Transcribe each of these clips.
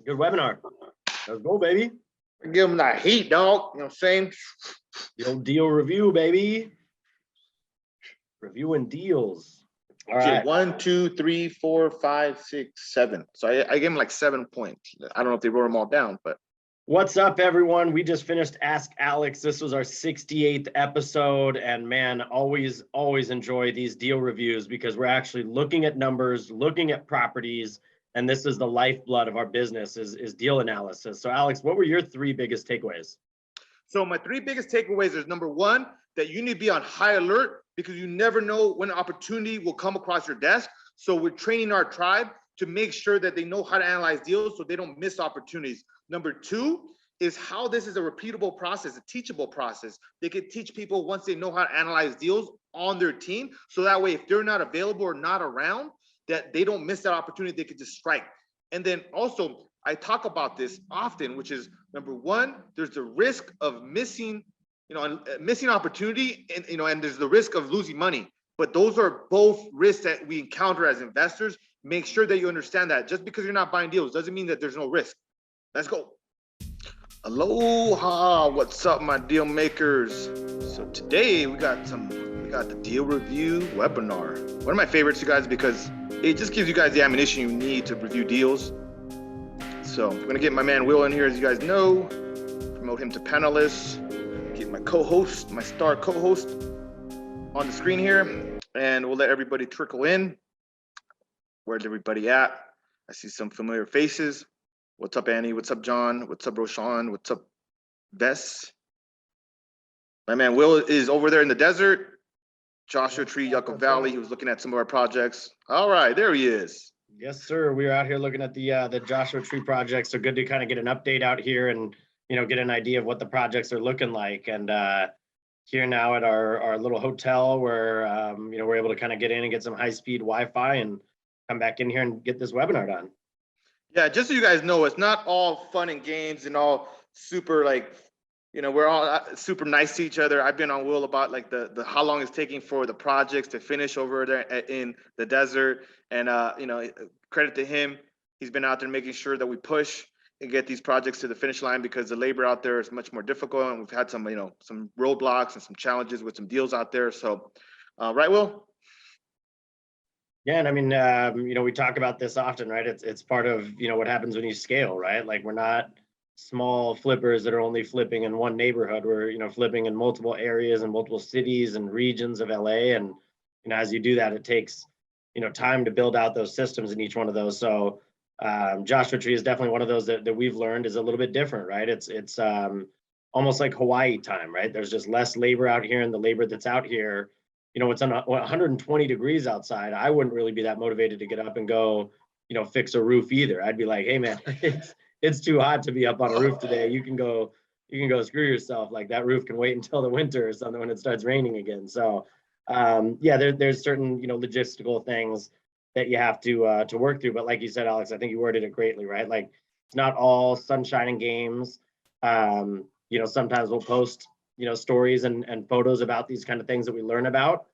Good webinar. Let's go, baby. Give them that heat, dog. You know what I'm saying? The old deal review, baby. Reviewing deals. All right. 1, 2, 3, 4, 5, 6, 7. So I gave them like 7 points. I don't know if they wrote them all down, but. What's up, everyone? We just finished Ask Alex. This was our 68th episode. And man, always enjoy these deal reviews because we're actually looking at numbers, looking at properties, and this is the lifeblood of our business is deal analysis. So Alex, what were your 3 biggest takeaways? So my 3 biggest takeaways is number 1, that you need to be on high alert because you never know when an opportunity will come across your desk. So we're training our tribe to make sure that they know how to analyze deals so they don't miss opportunities. Number 2 is how this is a repeatable process, a teachable process. They could teach people once they know how to analyze deals on their team. So that way, if they're not available or not around, that they don't miss that opportunity, they could just strike. And then also, I talk about this often, which is number 1, there's the risk of missing, missing opportunity, and and there's the risk of losing money. But those are both risks that we encounter as investors. Make sure that you understand that just because you're not buying deals doesn't mean that there's no risk. Let's go. Aloha, what's up, my deal makers? So today we got the deal review webinar. One of my favorites, you guys, because it just gives you guys the ammunition you need to review deals. So I'm gonna get my man Will in here, as you guys know, promote him to panelist, get my co-host, my star co-host on the screen here, and we'll let everybody trickle in. Where's everybody at? I see some familiar faces. What's up, Annie? What's up, John? What's up, Roshan? What's up, Vess? My man Will is over there in the desert. Joshua Tree, Yucca Valley. He was looking at some of our projects. All right, there he is. Yes, sir. We are out here looking at the Joshua Tree project. So good to kind of get an update out here and get an idea of what the projects are looking like. And here now at our little hotel where we're able to kind of get in and get some high-speed Wi-Fi and come back in here and get this webinar done. Yeah, just so you guys know, it's not all fun and games and all super we're all super nice to each other. I've been on Will about like the how long it's taking for the projects to finish over there in the desert, and credit to him. He's been out there making sure that we push and get these projects to the finish line because the labor out there is much more difficult, and we've had some some roadblocks and some challenges with some deals out there. So, right, Will? Yeah, and I mean, we talk about this often, right? It's part of what happens when you scale, right? Like we're not small flippers that are only flipping in one neighborhood. We're flipping in multiple areas and multiple cities and regions of LA, and as you do that, it takes time to build out those systems in each one of those. So Joshua Tree is definitely one of those that we've learned is a little bit different, right? It's almost like Hawaii time, right? There's just less labor out here, and the labor that's out here, it's 120 degrees outside. I wouldn't really be that motivated to get up and go, fix a roof either. I'd be like, hey man, it's too hot to be up on a roof today. You can go screw yourself. Like that roof can wait until the winter or something when it starts raining again. So there's certain logistical things that you have to work through. But like you said, Alex, I think you worded it greatly, right? Like it's not all sunshine and games. Sometimes we'll post stories and photos about these kind of things that we learn about,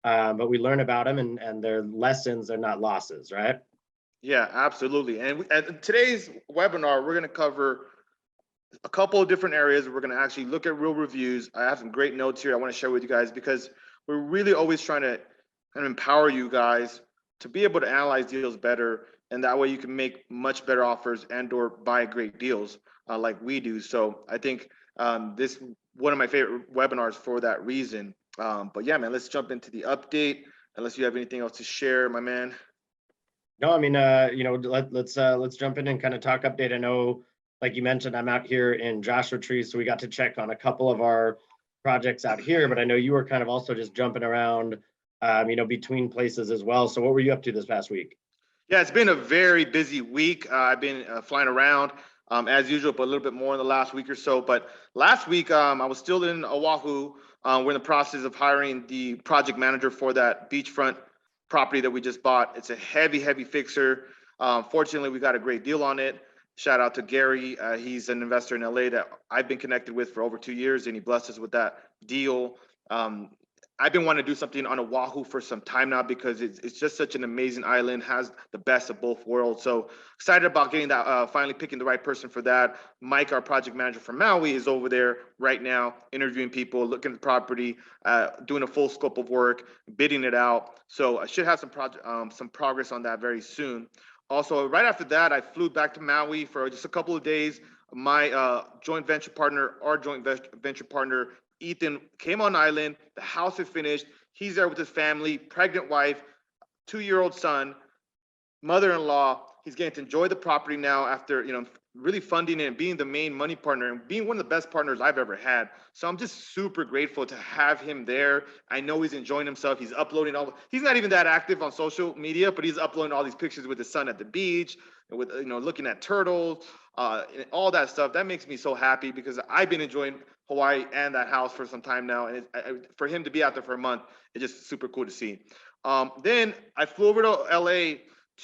but we learn about them and they're lessons, they're not losses, right? Yeah, absolutely. And at today's webinar, we're going to cover a couple of different areas. We're going to actually look at real reviews. I have some great notes here I want to share with you guys because we're really always trying to kind of empower you guys to be able to analyze deals better, and that way you can make much better offers and or buy great deals like we do. So I think this is one of my favorite webinars for that reason. But yeah, man, let's jump into the update unless you have anything else to share, my man. No, I mean, let's jump in and kind of talk update. I know, like you mentioned, I'm out here in Joshua Tree, so we got to check on a couple of our projects out here, but I know you were kind of also just jumping around, between places as well. So what were you up to this past week? Yeah, it's been a very busy week. I've been flying around as usual, but a little bit more in the last week or so. But last week, I was still in Oahu. We're in the process of hiring the project manager for that beachfront property that we just bought. It's a heavy fixer. Fortunately, we got a great deal on it. Shout out to Gary. He's an investor in LA that I've been connected with for over 2 years, and he blessed us with that deal. I've been wanting to do something on Oahu for some time now because it's just such an amazing island, has the best of both worlds. So excited about getting that, finally picking the right person for that. Mike, our project manager from Maui, is over there right now interviewing people, looking at the property, doing a full scope of work, bidding it out. So I should have some progress on that very soon. Also, right after that, I flew back to Maui for just a couple of days. My our joint venture partner, Ethan, came on island. The house is finished. He's there with his family, pregnant wife, 2-year-old son, mother-in-law. He's getting to enjoy the property now after, really funding it and being the main money partner and being one of the best partners I've ever had. So I'm just super grateful to have him there. I know he's enjoying himself. He's uploading he's not even that active on social media, but he's uploading all these pictures with his son at the beach and with, looking at turtles, and all that stuff. That makes me so happy because I've been enjoying Hawaii and that house for some time now. And for him to be out there for a month, it's just super cool to see. Then I flew over to LA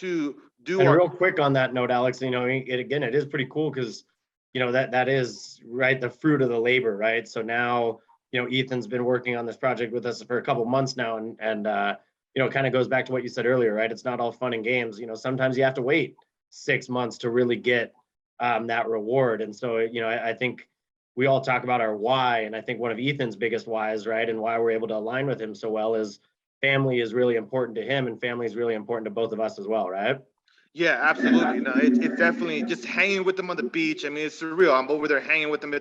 to do real quick on that note, Alex, it is pretty cool because, that is right, the fruit of the labor, right? So now, Ethan's been working on this project with us for a couple months now, and kind of goes back to what you said earlier, right? It's not all fun and games. Sometimes you have to wait 6 months to really get that reward. And so, I think we all talk about our why, and I think one of Ethan's biggest whys, right, and why we're able to align with him so well is family is really important to him, and family is really important to both of us as well, right? Yeah, absolutely. No, it's definitely just hanging with them on the beach. I mean, it's surreal. I'm over there hanging with them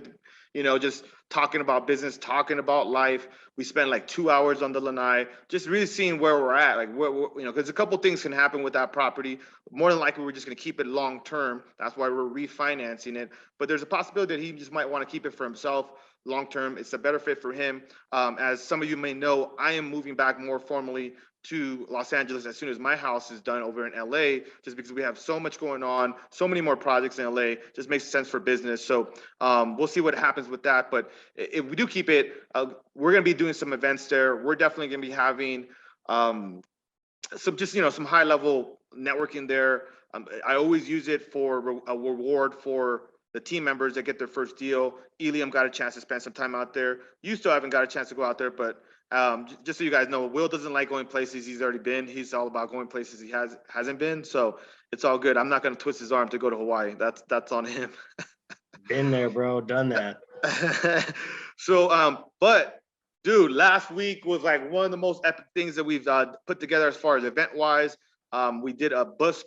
just talking about business, talking about life. We spent like 2 hours on the lanai, just really seeing where we're at. Like, because a couple things can happen with that property. More than likely, we're just going to keep it long term. That's why we're refinancing it. But there's a possibility that he just might want to keep it for himself long term. It's a better fit for him. As some of you may know, I am moving back more formally to Los Angeles as soon as my house is done over in LA, just because we have so much going on, so many more projects in LA, just makes sense for business. So we'll see what happens with that. But if we do keep it, we're going to be doing some events there. We're definitely going to be having some high level networking there. I always use it for a reward for the team members that get their first deal. Eliam got a chance to spend some time out there. You still haven't got a chance to go out there, but just so you guys know, Will doesn't like going places he's already been. He's all about going places he hasn't been. So it's all good. I'm not going to twist his arm to go to Hawaii. That's on him. Been there, bro. Done that. So, but dude, last week was like one of the most epic things that we've put together as far as event wise. We did a bus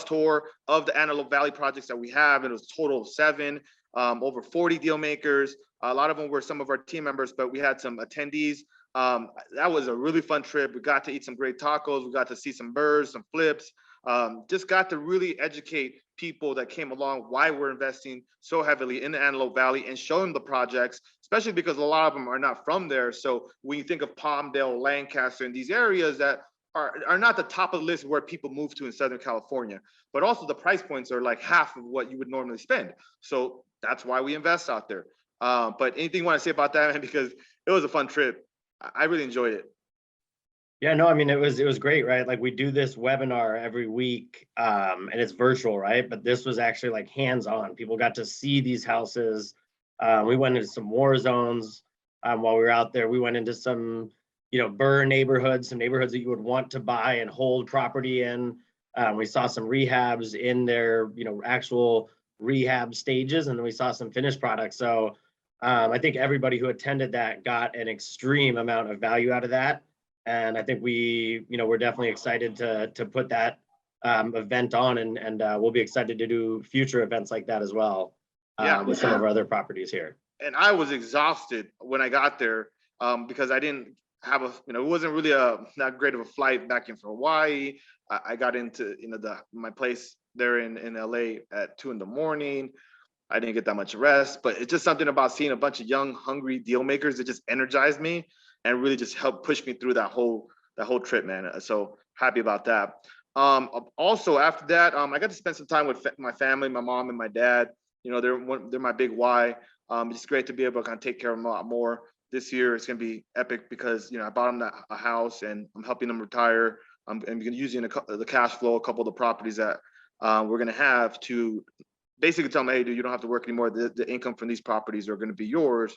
tour of the Antelope Valley projects that we have. And it was a total of 7, over 40 deal makers. A lot of them were some of our team members, but we had some attendees. That was a really fun trip. We got to eat some great tacos. We got to see some birds, some flips. Just got to really educate people that came along why we're investing so heavily in the Antelope Valley and show them the projects, especially because a lot of them are not from there. So when you think of Palmdale, Lancaster, and these areas that are not the top of the list where people move to in Southern California, but also the price points are like half of what you would normally spend. So that's why we invest out there. But anything you want to say about that, man? Because it was a fun trip. I really enjoyed it. Yeah, no, I mean, it was great, right? Like we do this webinar every week, and it's virtual, right? But this was actually like hands-on. People got to see these houses. We went into some war zones while we were out there. We went into some, burr neighborhoods, some neighborhoods that you would want to buy and hold property in. We saw some rehabs in their, actual rehab stages, and then we saw some finished products. So I think everybody who attended that got an extreme amount of value out of that. And I think we're definitely excited to put that event on, and we'll be excited to do future events like that as well with some of our other properties here. And I was exhausted when I got there because I didn't have it wasn't really that great of a flight back in from Hawaii. I got into, my place there in LA at 2 a.m. I didn't get that much rest, but it's just something about seeing a bunch of young, hungry deal makers that just energized me and really just helped push me through that whole trip, man. So happy about that. Also after that, I got to spend some time with my family, my mom and my dad. They're my big why. It's great to be able to kind of take care of them a lot more. This year it's going to be epic because I bought them a house and I'm helping them retire. I'm using the cash flow, a couple of the properties that we're going to have to basically tell them, hey, dude, you don't have to work anymore. The income from these properties are going to be yours.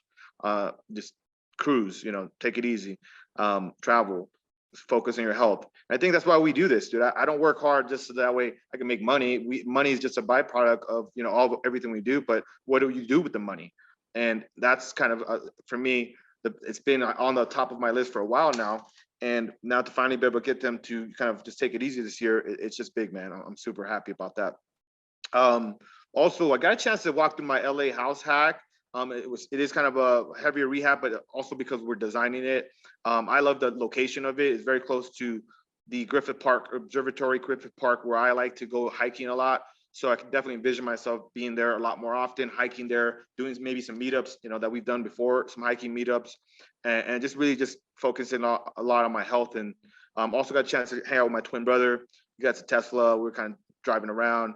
Just cruise, take it easy. travel, focus on your health. I think that's why we do this, dude. I don't work hard just so that way I can make money. Money is just a byproduct of, you know, everything we do, but what do you do with the money? And that's kind of, for me, it's been on the top of my list for a while now. And now to finally be able to get them to kind of just take it easy this year, it's just big, man. I'm super happy about that. Also, I got a chance to walk through my LA house hack. It is kind of a heavier rehab, but also because we're designing it. I love the location of it. It's very close to the Griffith Park Observatory, Griffith Park, where I like to go hiking a lot. So I can definitely envision myself being there a lot more often, hiking there, doing maybe some meetups, you know, that we've done before, some hiking meetups, and just really just focusing a lot on my health. And also got a chance to hang out with my twin brother. He got a Tesla. We're kind of driving around,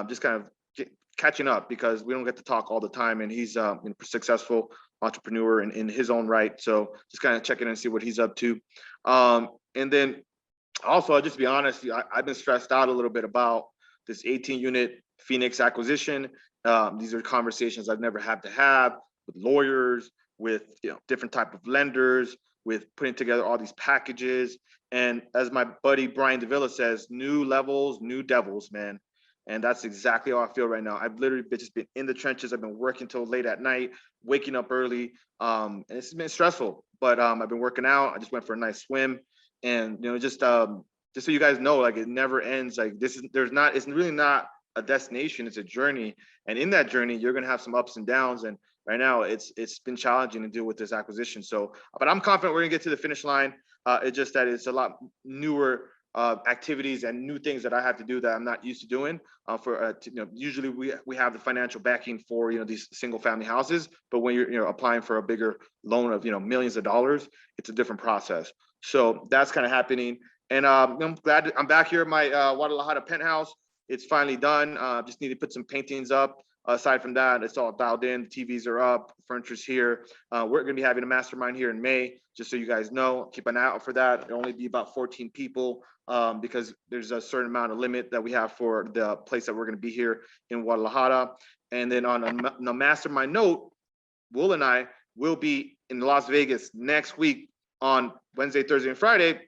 just kind of catching up because we don't get to talk all the time. And he's a successful entrepreneur in his own right. So just kind of checking in and see what he's up to. And then also, I'll just be honest, I've been stressed out a little bit about this 18-unit Phoenix acquisition. These are conversations I've never had to have with lawyers, with different type of lenders, with putting together all these packages. And as my buddy Brian Davila says, new levels, new devils, man. And that's exactly how I feel right now. I've literally just been in the trenches. I've been working till late at night, waking up early. And it's been stressful, but I've been working out. I just went for a nice swim. And just so you guys know, like, it never ends. Like, it's really not a destination, it's a journey. And in that journey, you're gonna have some ups and downs. And right now it's been challenging to deal with this acquisition. So, but I'm confident we're gonna get to the finish line. It's just that it's a lot newer activities and new things that I have to do that I'm not used to doing. Usually we have the financial backing for these single family houses, but when you're applying for a bigger loan of millions of dollars, it's a different process. So that's kind of happening. And I'm glad I'm back here at my Guadalajara penthouse. It's finally done. Just need to put some paintings up. Aside from that, it's all dialed in. The TVs are up, furniture's here. We're going to be having a mastermind here in May, just so you guys know. Keep an eye out for that. It'll only be about 14 people because there's a certain amount of limit that we have for the place that we're going to be here in Guadalajara. And then on a mastermind note, Will and I will be in Las Vegas next week on Wednesday, Thursday, and Friday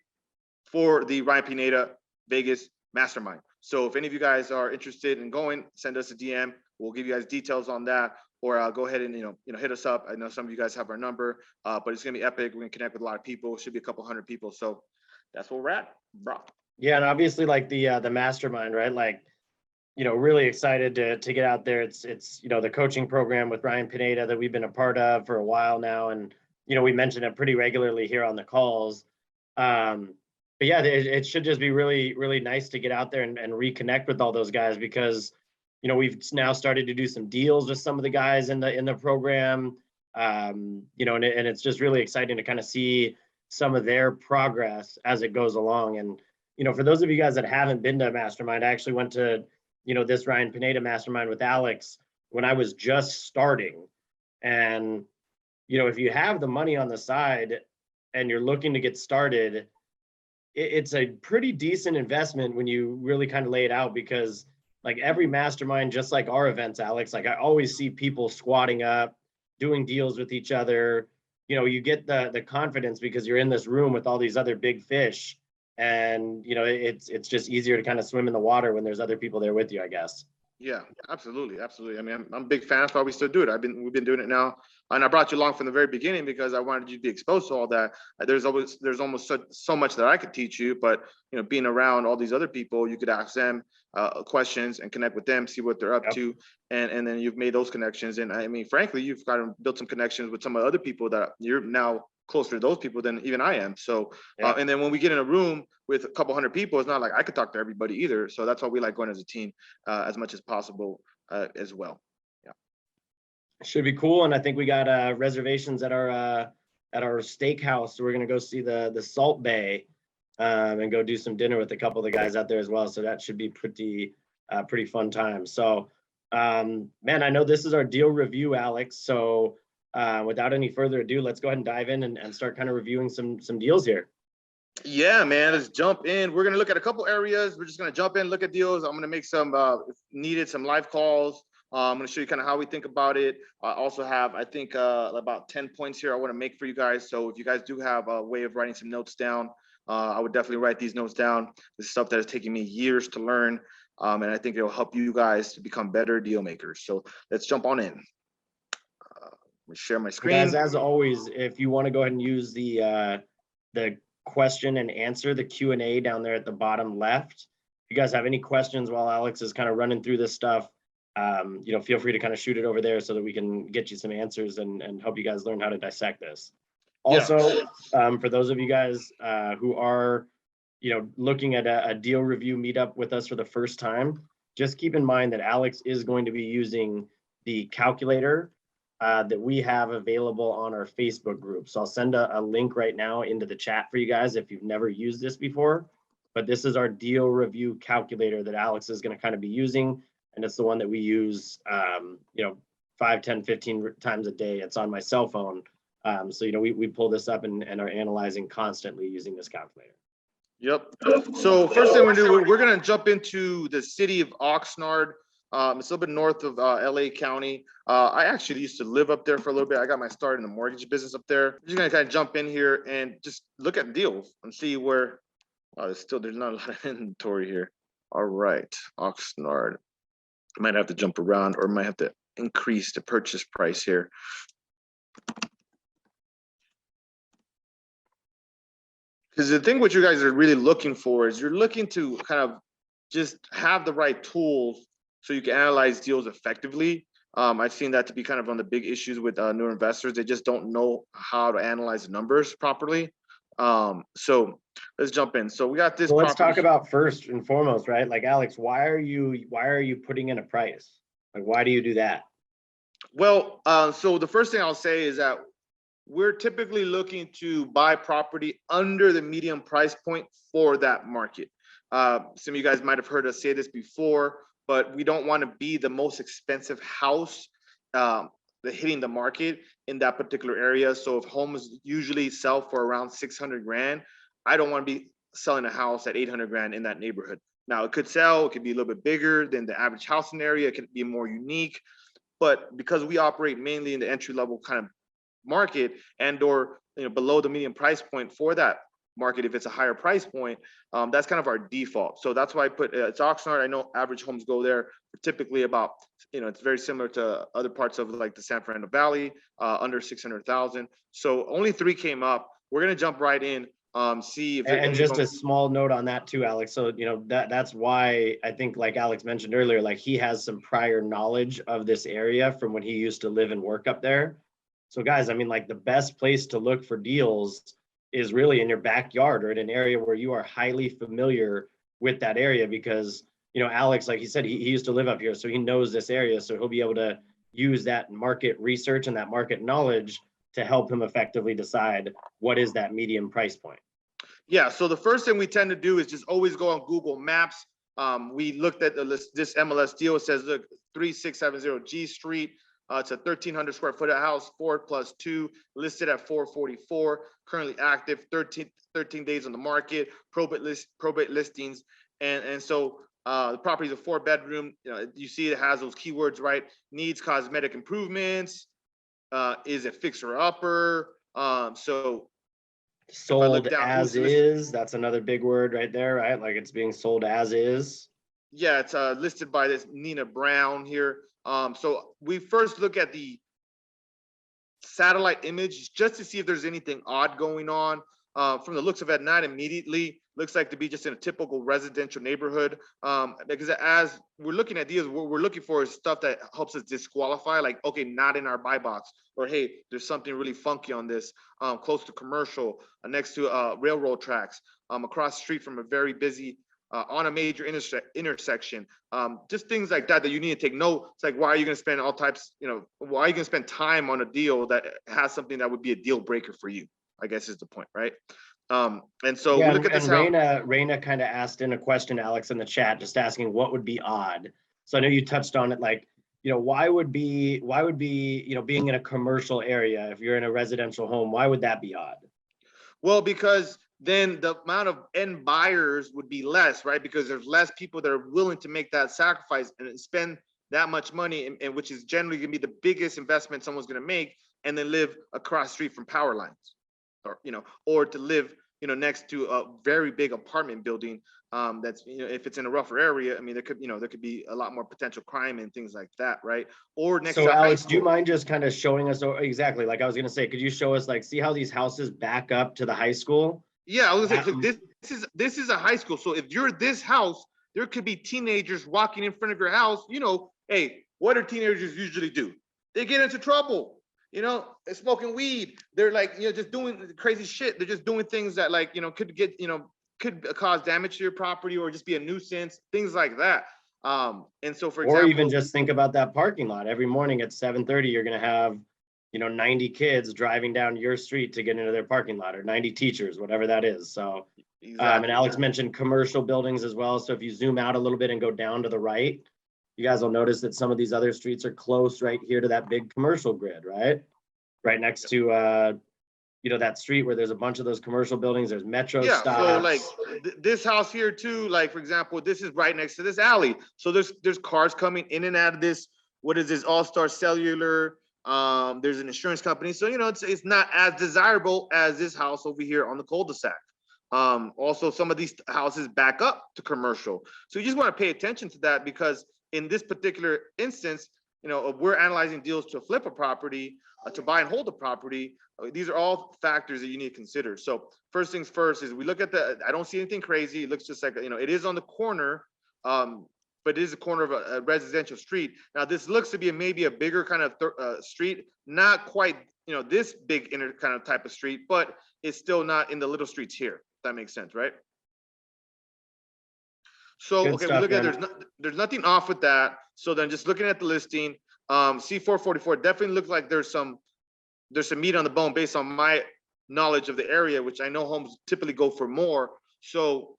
for the Ryan Pineda Vegas Mastermind. So if any of you guys are interested in going, send us a DM. We'll give you guys details on that, or go ahead and hit us up. I know some of you guys have our number, but it's gonna be epic. We're gonna connect with a lot of people. It should be a couple hundred people. So that's where we're at, bro. Yeah, and obviously, like, the mastermind, right? Like, really excited to get out there. It's the coaching program with Ryan Pineda that we've been a part of for a while now, and we mention it pretty regularly here on the calls. But yeah, it should just be really, really nice to get out there and reconnect with all those guys, because we've now started to do some deals with some of the guys in the program. And it's just really exciting to kind of see some of their progress as it goes along. And for those of you guys that haven't been to a mastermind, I actually went to this Ryan Pineda mastermind with Alex when I was just starting. And if you have the money on the side and you're looking to get started, it's a pretty decent investment when you really kind of lay it out, because like every mastermind, just like our events, Alex, like I always see people squatting up, doing deals with each other. You get the confidence because you're in this room with all these other big fish, and it's just easier to kind of swim in the water when there's other people there with you, I guess. Yeah, absolutely, absolutely. I mean, I'm a big fan. That's why we still do it. We've been doing it now, and I brought you along from the very beginning because I wanted you to be exposed to all that. There's almost so much that I could teach you, but being around all these other people, you could ask them questions and connect with them, see what they're up to, and then you've made those connections. And I mean, frankly, you've got to build some connections with some of the other people that you're now closer to those people than even I am. So, and then when we get in a room with a couple hundred people, it's not like I could talk to everybody either. So that's why we like going as a team as much as possible as well. Yeah. Should be cool. And I think we got reservations at our steakhouse. So we're going to go see the Salt Bay and go do some dinner with a couple of the guys out there as well. So that should be pretty fun time. So, man, I know this is our deal review, Alex. So without any further ado, let's go ahead and dive in and start kind of reviewing some deals here. Yeah, man, let's jump in. We're going to look at a couple areas. We're just going to jump in, look at deals. I'm going to make some, if needed, some live calls I'm going to show you kind of how we think about it. I also have, I think, about 10 points here I want to make for you guys. So if you guys do have a way of writing some notes down, I would definitely write these notes down. This is stuff that has taken me years to learn. And I think it'll help you guys to become better deal makers. So let's jump on in. Let me share my screen. Guys, as always, if you want to go ahead and use the question and answer, the Q&A down there at the bottom left. If you guys have any questions while Alex is kind of running through this stuff, you know, feel free to kind of shoot it over there so that we can get you some answers and help you guys learn how to dissect this. Also, for those of you guys who are, you know, looking at a deal review meetup with us for the first time, just keep in mind that Alex is going to be using the calculator that we have available on our Facebook group. So I'll send a link right now into the chat for you guys if you've never used this before. But this is our deal review calculator that Alex is going to kind of be using. And it's the one that we use, you know, 5, 10, 15 times a day. It's on my cell phone. So, you know, we pull this up and are analyzing constantly using this calculator. Yep. So first thing we're gonna do, we're gonna jump into the city of Oxnard. It's a little bit north of LA County. I actually used to live up there for a little bit. I got my start in the mortgage business up there. I'm just gonna kind of jump in here and just look at deals and see where there's not a lot of inventory here. All right, Oxnard. I might have to jump around or might have to increase the purchase price here. Because the thing what you guys are really looking for is you're looking to kind of just have the right tools so you can analyze deals effectively. I've seen that to be kind of one of the big issues with new investors. They just don't know how to analyze the numbers properly. So let's jump in. So we got this. So let's talk about first and foremost, right? Like, Alex, why are you putting in a price? Like, why do you do that? Well, so the first thing I'll say is that we're typically looking to buy property under the median price point for that market. Some of you guys might have heard us say this before, but we don't want to be the most expensive house hitting the market in that particular area. So if homes usually sell for around 600 grand, I don't want to be selling a house at 800 grand in that neighborhood. Now it could sell, it could be a little bit bigger than the average house in the area, it could be more unique, but because we operate mainly in the entry level kind of market and or, you know, below the median price point for that market, if it's a higher price point, that's kind of our default. So that's why I put it's Oxnard. I know average homes go there for typically about, you know, it's very similar to other parts of like the San Fernando Valley, under 600,000. So only 3 came up. We're gonna jump right in, see if and just a small note on that too, Alex. So, you know, that's why I think, like Alex mentioned earlier, like he has some prior knowledge of this area from when he used to live and work up there. So guys, I mean, like the best place to look for deals is really in your backyard or in an area where you are highly familiar with that area, because, you know, Alex, like he said, he used to live up here, so he knows this area. So he'll be able to use that market research and that market knowledge to help him effectively decide what is that median price point. Yeah, so the first thing we tend to do is just always go on Google Maps. We looked at this MLS deal. It says, look, 3670 G Street. It's a 1,300 square foot house, 4+2, listed at 444, currently active, 13 days on the market, probate listings. And so the property is a 4-bedroom. You see it has those keywords, right? Needs cosmetic improvements, is a fixer-upper. So sold as is, that's another big word right there, right? Like it's being sold as is. Yeah, it's listed by this Nina Brown here. So we first look at the satellite image just to see if there's anything odd going on. From the looks of it, not immediately. Looks like to be just in a typical residential neighborhood. Because as we're looking at these, what we're looking for is stuff that helps us disqualify, like, okay, not in our buy box, or hey, there's something really funky on this, close to commercial, next to railroad tracks, across the street from a very busy on a major intersection, just things like that you need to take note. It's like, why are you going to spend all types, why are you going to spend time on a deal that has something that would be a deal breaker for you, I guess is the point, right? And so we look at this. And Raina kind of asked in a question, Alex, in the chat, just asking what would be odd. So I know you touched on it, like, why would be, being in a commercial area, if you're in a residential home, why would that be odd? Well, because then the amount of end buyers would be less, right? Because there's less people that are willing to make that sacrifice and spend that much money, and which is generally going to be the biggest investment someone's going to make, and then live across the street from power lines, or or to live next to a very big apartment building. That's if it's in a rougher area, I mean, there could be a lot more potential crime and things like that, right? Or next So to Alex, do you mind just kind of showing us exactly, like I was gonna say, could you show us, like, see how these houses back up to the high school? Yeah, I was gonna say, so this is a high school. So if you're this house, there could be teenagers walking in front of your house. Hey, what do teenagers usually do? They get into trouble. They're smoking weed. They're like, just doing crazy shit. They're just doing things that, like, could cause damage to your property, or just be a nuisance, things like that. And so, for example, or even just think about that parking lot. Every morning at 7:30, you're gonna have 90 kids driving down your street to get into their parking lot, or 90 teachers, whatever that is. So exactly. and Alex mentioned commercial buildings as well. So if you zoom out a little bit and go down to the right, you guys will notice that some of these other streets are close right here to that big commercial grid, right next to that street where there's a bunch of those commercial buildings. There's Metro stops. So, like, this house here too, like, for example, this is right next to this alley. So there's cars coming in and out of this. What is this? All-Star Cellular. There's an insurance company. So it's not as desirable as this house over here on the cul-de-sac. Also, some of these houses back up to commercial. So you just want to pay attention to that, because in this particular instance, we're analyzing deals to flip a property, to buy and hold a property. These are all factors that you need to consider. So first things first is we look at I don't see anything crazy. It looks just like, it is on the corner, but it is a corner of a residential street. Now, this looks to be maybe a bigger kind of street, not quite, this big inner kind of type of street, but it's still not in the little streets here. If that makes sense, right? So, Good okay, stuff, we look at man. there's nothing off with that. So then, just looking at the listing, C444 definitely looks like there's some meat on the bone based on my knowledge of the area, which I know homes typically go for more. So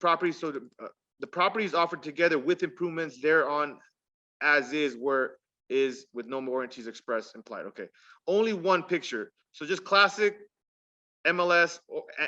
properties, so the properties offered together with improvements thereon as is, where is with no warranties expressed implied. Okay, only one picture. So just classic MLS,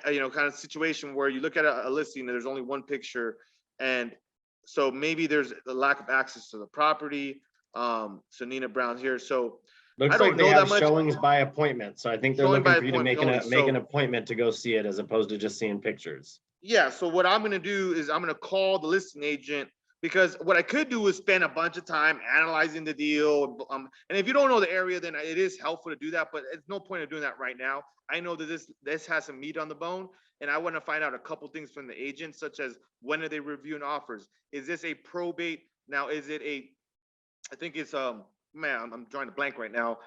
kind of situation where you look at a listing and there's only one picture, and so maybe there's a lack of access to the property. So Nina Brown here. So Looks I don't like they know have that much. showings by appointment. So I think they're Showing looking by for you to make appointment only. make an So appointment to go see it, as opposed to just seeing pictures. yeah, so what I'm gonna do is I'm gonna call the listing agent, because what I could do is spend a bunch of time analyzing the deal. And if you don't know the area, then it is helpful to do that, but it's no point of doing that right now. I know that this has some meat on the bone, and I want to find out a couple things from the agent, such as when are they reviewing offers? Is this a probate? Now, is it I think it's man, I'm drawing a blank right now.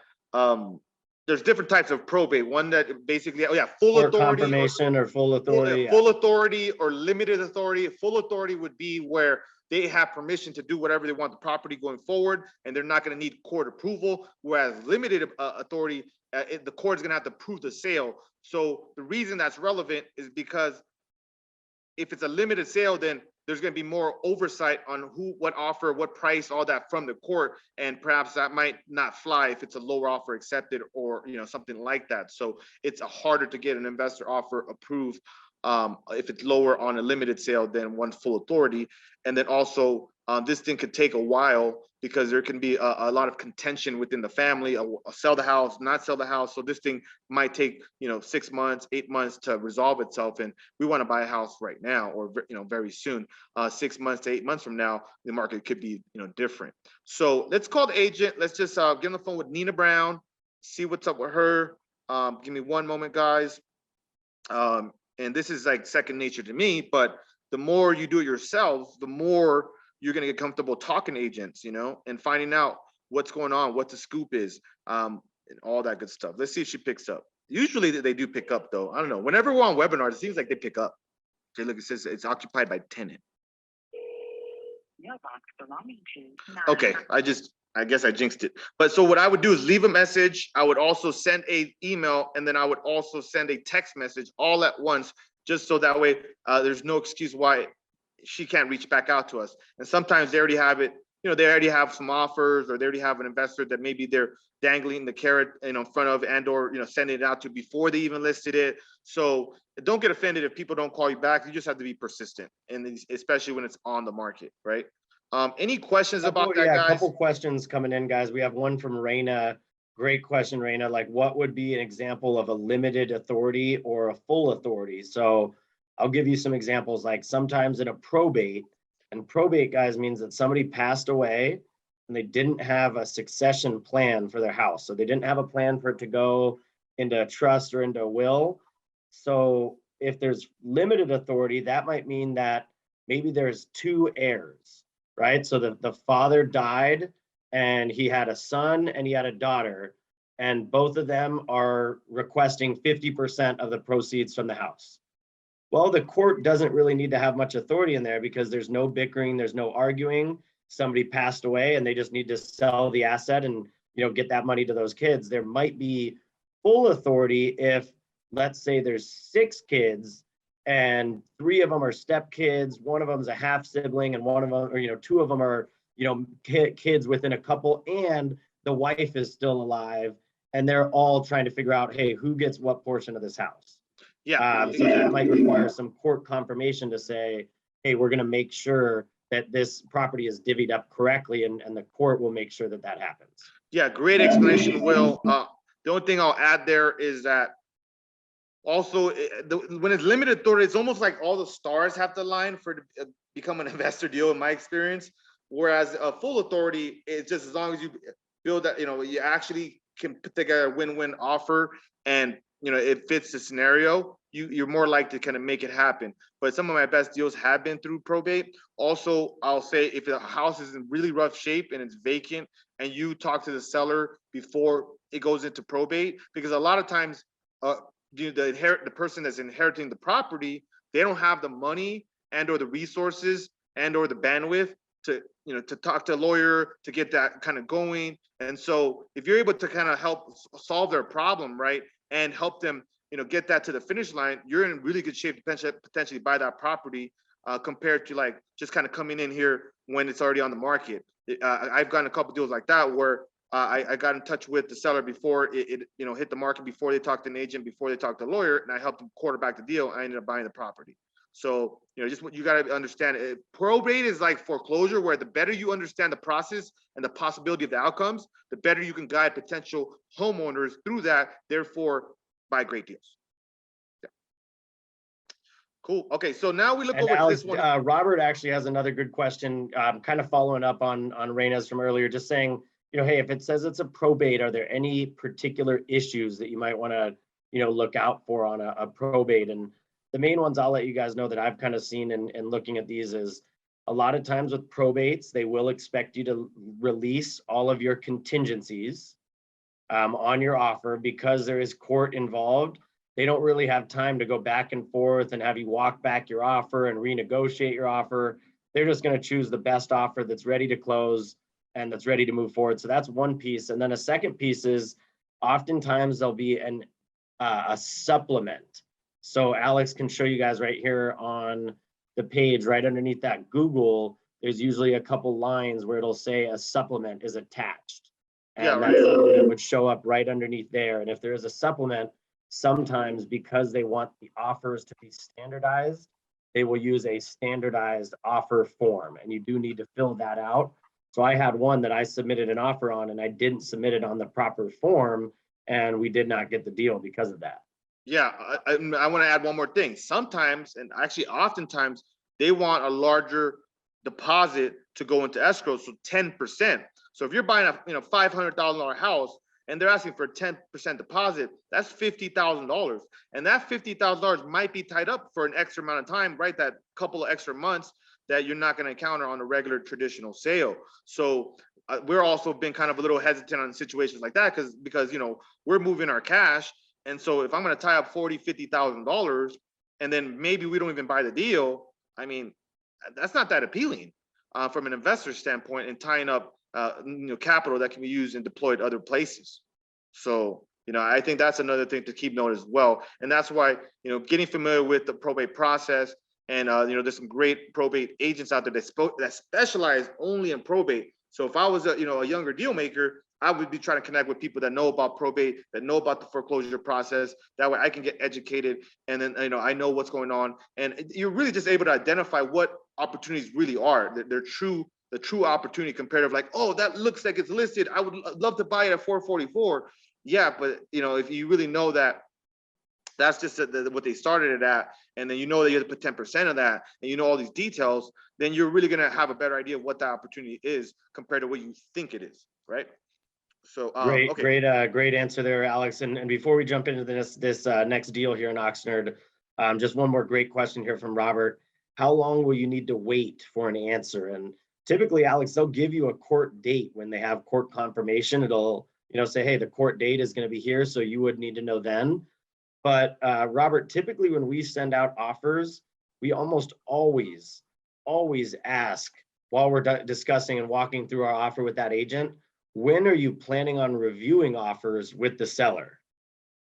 There's different types of probate. One that basically, full Or authority, confirmation, or full authority. full authority or limited authority. Full authority would be where they have permission to do whatever they want the property going forward, and they're not going to need court approval. Whereas limited authority, the court's going to have to prove the sale. So the reason that's relevant is because if it's a limited sale, then there's going to be more oversight on what offer, what price, all that from the court, and perhaps that might not fly if it's a lower offer accepted, or something like that. So it's harder to get an investor offer approved if it's lower on a limited sale than one full authority. And then also this thing could take a while, because there can be a lot of contention within the family, sell the house, not sell the house. So this thing might take 6 months, 8 months to resolve itself, and we want to buy a house right now, or very soon. 6 months to 8 months from now, the market could be different. So let's call the agent. Let's just get on the phone with Nina Brown, see what's up with her. Give me one moment, guys. And this is like second nature to me, but the more you do it yourself, the more you're going to get comfortable talking to agents, and finding out what's going on, what the scoop is, and all that good stuff. Let's see if she picks up. Usually they do pick up, though. I don't know. Whenever we're on webinars, it seems like they pick up. Okay, look, it says it's occupied by tenant. Okay, I guess I jinxed it. But so what I would do is leave a message. I would also send an email, and then I would also send a text message all at once, just so that way there's no excuse why she can't reach back out to us. And sometimes they already have it, they already have some offers, or they already have an investor that maybe they're dangling the carrot in front of, and or sending it out to before they even listed it. So don't get offended if people don't call you back. You just have to be persistent, and especially when it's on the market, right? Any questions about that, Yeah, a guys? couple questions coming in, guys. We have one from Raina. Great question, Raina. Like, what would be an example of a limited authority or a full authority? So I'll give you some examples. Like sometimes in a probate, and probate, guys, means that somebody passed away and they didn't have a succession plan for their house. So they didn't have a plan for it to go into a trust or into a will. So if there's limited authority, that might mean that maybe there's two heirs, right? So the father died and he had a son and he had a daughter, and both of them are requesting 50% of the proceeds from the house. Well, the court doesn't really need to have much authority in there because there's no bickering, there's no arguing. Somebody passed away and they just need to sell the asset and get that money to those kids. There might be full authority if, let's say, there's 6 kids and 3 of them are stepkids, one of them's a half sibling, and one of them, or 2 of them are kids within a couple, and the wife is still alive, and they're all trying to figure out, hey, who gets what portion of this house. Yeah. So that might require some court confirmation to say, hey, we're going to make sure that this property is divvied up correctly, and the court will make sure that that happens. Yeah, great explanation, Will. The only thing I'll add there is that also, when it's limited authority, it's almost like all the stars have to align for it to become an investor deal, in my experience. Whereas a full authority, it's just as long as you build that, you actually can put together a win-win offer, and it fits the scenario, you're more likely to kind of make it happen. But some of my best deals have been through probate. Also, I'll say if the house is in really rough shape and it's vacant, and you talk to the seller before it goes into probate, because a lot of times the person that's inheriting the property, they don't have the money and or the resources and or the bandwidth to talk to a lawyer to get that kind of going. And so if you're able to kind of help solve their problem, right, and help them get that to the finish line, you're in really good shape to potentially buy that property, compared to like just kind of coming in here when it's already on the market. I've gotten a couple deals like that where I got in touch with the seller before it hit the market, before they talked to an agent, before they talked to a lawyer, and I helped them quarterback the deal. I ended up buying the property. So just what you got to understand, probate is like foreclosure, where the better you understand the process and the possibility of the outcomes, the better you can guide potential homeowners through that, therefore buy great deals. Yeah. Cool. Okay, so now we look over Alex, to this one. Robert actually has another good question, kind of following up on Reina's from earlier, just saying, hey, if it says it's a probate, are there any particular issues that you might want to, look out for on a probate? And the main ones I'll let you guys know that I've kind of seen in looking at these is, a lot of times with probates, they will expect you to release all of your contingencies on your offer, because there is court involved. They don't really have time to go back and forth and have you walk back your offer and renegotiate your offer. They're just going to choose the best offer that's ready to close and that's ready to move forward. So that's one piece. And then a second piece is, oftentimes there'll be a supplement. So Alex can show you guys right here on the page, right underneath that Google, there's usually a couple lines where it'll say a supplement is attached. And Yeah, that supplement would show up right underneath there. And if there is a supplement, sometimes because they want the offers to be standardized, they will use a standardized offer form, and you do need to fill that out. So I had one that I submitted an offer on, and I didn't submit it on the proper form, and we did not get the deal because of that. Yeah, I want to add one more thing. Sometimes, and actually oftentimes, they want a larger deposit to go into escrow, so 10%. So if you're buying a $500,000 house and they're asking for a 10% deposit, that's $50,000. And that $50,000 might be tied up for an extra amount of time, right? That couple of extra months that you're not going to encounter on a regular traditional sale. So we're also been kind of a little hesitant on situations like that because we're moving our cash. And so if I'm going to tie up $50,000 and then maybe we don't even buy the deal, I mean, that's not that appealing from an investor standpoint, and tying up capital that can be used and deployed other places. So I think that's another thing to keep note as well. And that's why getting familiar with the probate process, and there's some great probate agents out there that specialize only in probate. So if I was a younger deal maker, I would be trying to connect with people that know about probate, that know about the foreclosure process. That way I can get educated, and then I know what's going on. And you're really just able to identify what opportunities really are. They're true the true opportunity compared to like, oh, that looks like it's listed. I would love to buy it at 444. Yeah, but you know, if you really know that that's just what they started it at, and then you know that you have to put 10% of that, and you know all these details, then you're really gonna have a better idea of what that opportunity is compared to what you think it is, right? So Great, okay. great answer there, Alex. And before we jump into this next deal here in Oxnard, just one more great question here from Robert. How long will you need to wait for an answer? And typically, Alex, they'll give you a court date when they have court confirmation. It'll, say, hey, the court date is going to be here, so you would need to know then. But Robert, typically when we send out offers, we almost always ask while we're discussing and walking through our offer with that agent, when are you planning on reviewing offers with the seller?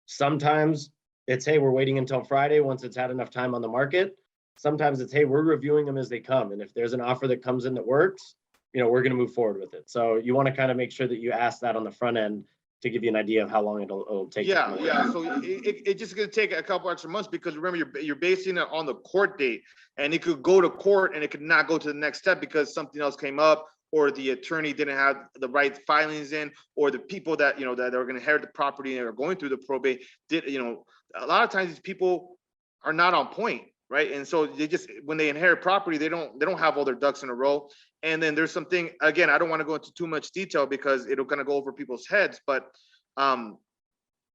Sometimes it's, hey, we're waiting until Friday once it's had enough time on the market. Sometimes it's, hey, we're reviewing them as they come. And if there's an offer that comes in that works, we're going to move forward with it. So you want to kind of make sure that you ask that on the front end to give you an idea of how long it'll take. Yeah. So it's just going to take a couple extra months because remember, you're basing it on the court date, and it could go to court and it could not go to the next step because something else came up, or the attorney didn't have the right filings in, or the people that, that are going to inherit the property and are going through the probate did, a lot of times these people are not on point, right? And so they just, when they inherit property, they don't have all their ducks in a row. And then there's something, again, I don't want to go into too much detail because it'll kind of go over people's heads, but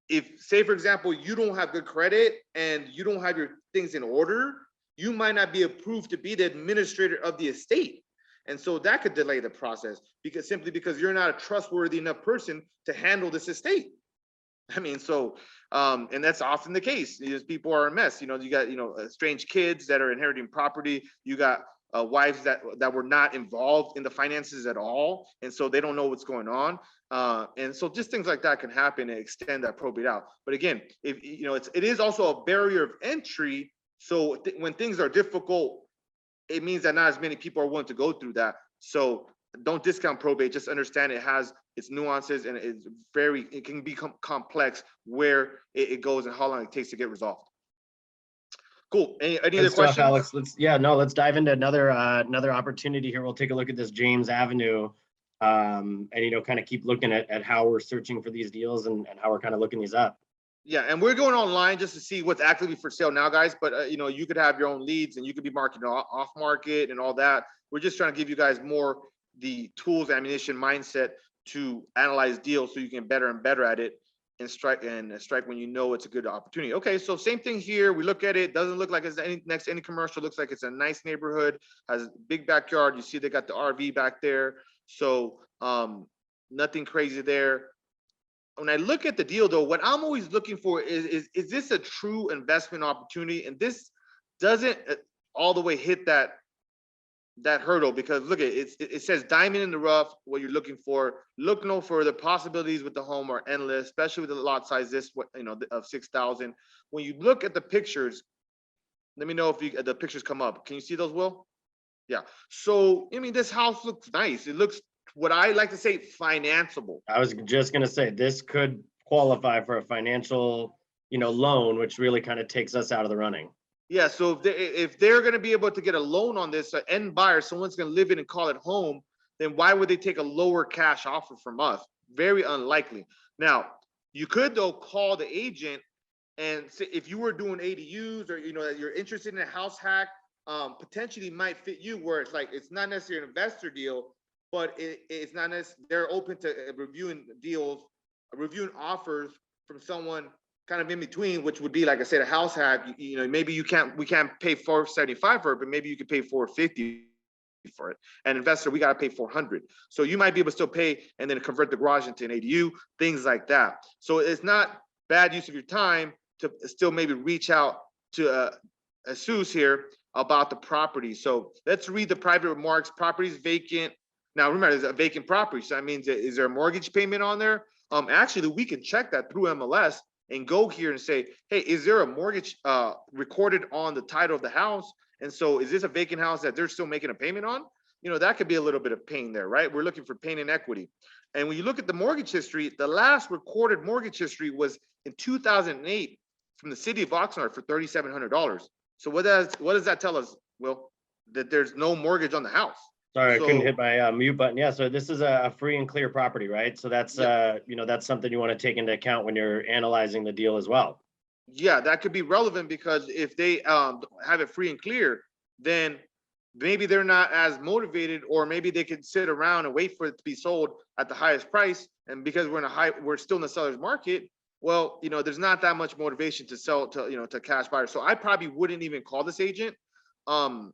if, say, for example, you don't have good credit and you don't have your things in order, you might not be approved to be the administrator of the estate. And so that could delay the process simply because you're not a trustworthy enough person to handle this estate. I mean, so, and that's often the case. These people are a mess. You got, strange kids that are inheriting property. You got wives that were not involved in the finances at all. And so they don't know what's going on. And so just things like that can happen and extend that probate out. But again, if it is also a barrier of entry. So when things are difficult, it means that not as many people are willing to go through that. So don't discount probate. Just understand it has its nuances and it can become complex where it goes and how long it takes to get resolved. Cool. Any other questions, Alex? Let's dive into another opportunity here. We'll take a look at this James Avenue, and kind of keep looking at how we're searching for these deals and how we're kind of looking these up. Yeah, and we're going online just to see what's actively for sale now, guys. But you could have your own leads and you could be marketing off market and all that. We're just trying to give you guys more the tools, ammunition, mindset to analyze deals so you can better and better at it and strike when you know it's a good opportunity. Okay, so same thing here. We look at it, doesn't look like it's next to any commercial. Looks like it's a nice neighborhood, has a big backyard. You see they got the RV back there. So nothing crazy there. When I look at the deal though, what I'm always looking for is this a true investment opportunity? And this doesn't all the way hit that hurdle, because look at it, it says diamond in the rough. What you're looking for, look no further. Possibilities with the home are endless, especially with the lot size of 6,000. When you look at the pictures, let me know if the pictures come up. Can you see those, Will? Yeah. So I mean, this house looks nice. It looks, what I like to say, financeable. I was just going to say this could qualify for a financial, loan, which really kind of takes us out of the running. Yeah, so if they're going to be able to get a loan on this, an end buyer, someone's going to live in and call it home, then why would they take a lower cash offer from us? Very unlikely. Now, you could though call the agent and say, if you were doing ADUs or that you're interested in a house hack, potentially might fit you, where it's like it's not necessarily an investor deal, but it's not necessarily, they're open to reviewing deals, reviewing offers from someone kind of in between, which would be, like I said, a house hack. Maybe we can't pay $475 for it, but maybe you could pay $450 for it. An investor, we got to pay $400. So you might be able to still pay and then convert the garage into an ADU, things like that. So it's not bad use of your time to still maybe reach out to Jesus here about the property. So let's read the private remarks. Property is vacant. Now remember, it's a vacant property, so that means, is there a mortgage payment on there? Actually, we can check that through MLS and go here and say, hey, is there a mortgage recorded on the title of the house? And so is this a vacant house that they're still making a payment on? That could be a little bit of pain there, right? We're looking for pain and equity. And when you look at the mortgage history, the last recorded mortgage history was in 2008 from the city of Oxnard for $3,700. So what does that tell us, Will? That there's no mortgage on the house. Sorry, I couldn't So hit my mute button. Yeah, so this is a free and clear property, right? So that's that's something you want to take into account when you're analyzing the deal as well. yeah, that could be relevant because if they have it free and clear, then maybe they're not as motivated, or maybe they could sit around and wait for it to be sold at the highest price. And because we're still in the seller's market, well, there's not that much motivation to sell to cash buyers. So I probably wouldn't even call this agent. Um,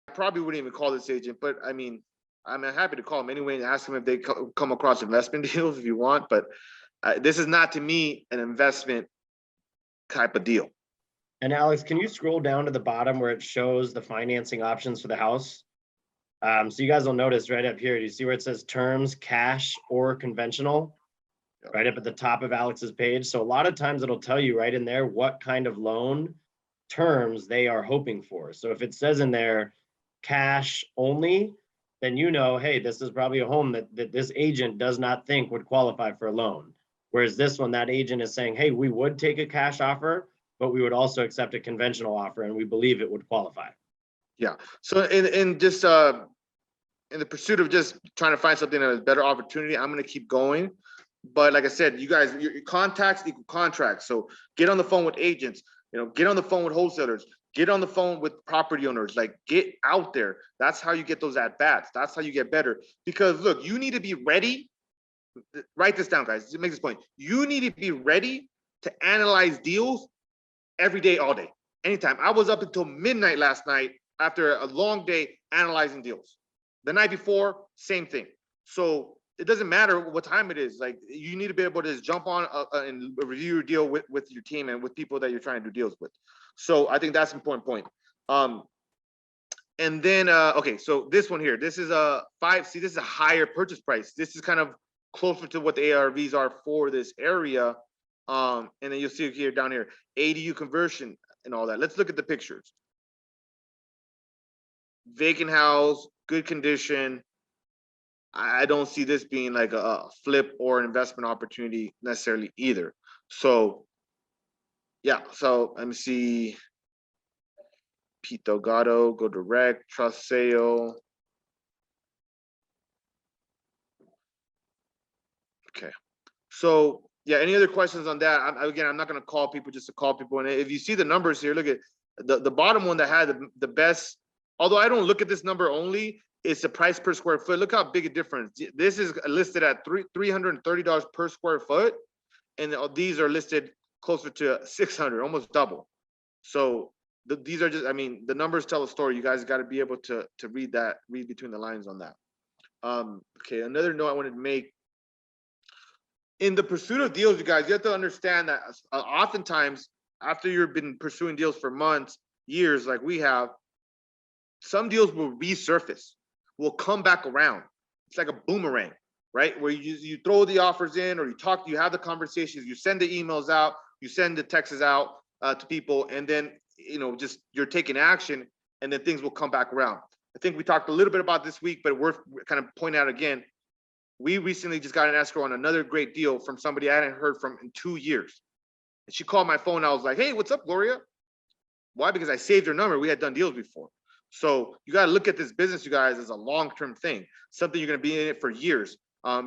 I probably wouldn't even call this agent, but I mean, I'm happy to call them anyway and ask them if they come across investment deals if you want. But this is not to me an investment type of deal. And Alex, can you scroll down to the bottom where it shows the financing options for the house? So you guys will notice right up here, do you see where it says terms, cash, or conventional? Yep. Right up at the top of Alex's page. So a lot of times it'll tell you right in there what kind of loan terms they are hoping for. So if it says in there cash only, then hey, this is probably a home that this agent does not think would qualify for a loan. Whereas this one, that agent is saying, hey, we would take a cash offer, but we would also accept a conventional offer, and we believe it would qualify. Yeah. So in just in the pursuit of just trying to find something that is a better opportunity, I'm going to keep going. But like I said, you guys, your contacts equal contracts. So get on the phone with agents, get on the phone with wholesalers, get on the phone with property owners, like get out there. That's how you get those at bats. That's how you get better. Because look, you need to be ready. Write this down, guys. Make this point. You need to be ready to analyze deals every day, all day, anytime. I was up until midnight last night after a long day analyzing deals. The night before, same thing. So it doesn't matter what time it is. Like, you need to be able to just jump on and review your deal with your team and with people that you're trying to do deals with. So I think that's an important point. And then, okay, so this one here, this is a this is a higher purchase price. This is kind of closer to what the ARVs are for this area. And then you'll see here down here, ADU conversion and all that. Let's look at the pictures. Vacant house, good condition. I don't see this being like a flip or an investment opportunity necessarily either. So yeah, so let me see. Pete Delgado, go direct, trust sale. Okay. So yeah, any other questions on that? Again, I'm not going to call people just to call people. And if you see the numbers here, look at the bottom one that had the best, although I don't look at this number only, it's the price per square foot. Look how big a difference. This is listed at $330 per square foot. And these are listed closer to 600, almost double. So these are just, I mean, the numbers tell a story. You guys got to be able to read between the lines on that. Okay, another note I wanted to make. In the pursuit of deals, you guys, you have to understand that oftentimes after you've been pursuing deals for months, years, like we have, some deals will resurface, will come back around. It's like a boomerang, right? Where you throw the offers in, or you have the conversations, you send the emails out, you send the texts out to people, and then just you're taking action, and then things will come back around. I think we talked a little bit about this week, but worth kind of pointing out again. We recently just got an escrow on another great deal from somebody I hadn't heard from in 2 years. And she called my phone. I was like, hey, what's up, Gloria? Why? Because I saved her number. We had done deals before. So you got to look at this business, you guys, as a long-term thing, something you're going to be in it for years.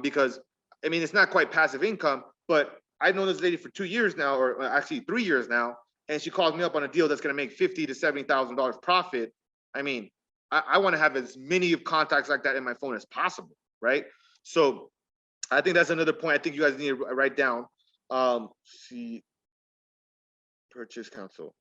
Because, I mean, it's not quite passive income, but I've known this lady for 2 years now, or actually 3 years now, and she calls me up on a deal that's going to make $50,000 to $70,000 profit. I mean, I want to have as many contacts like that in my phone as possible, right? So I think that's another point I think you guys need to write down. See, purchase counsel.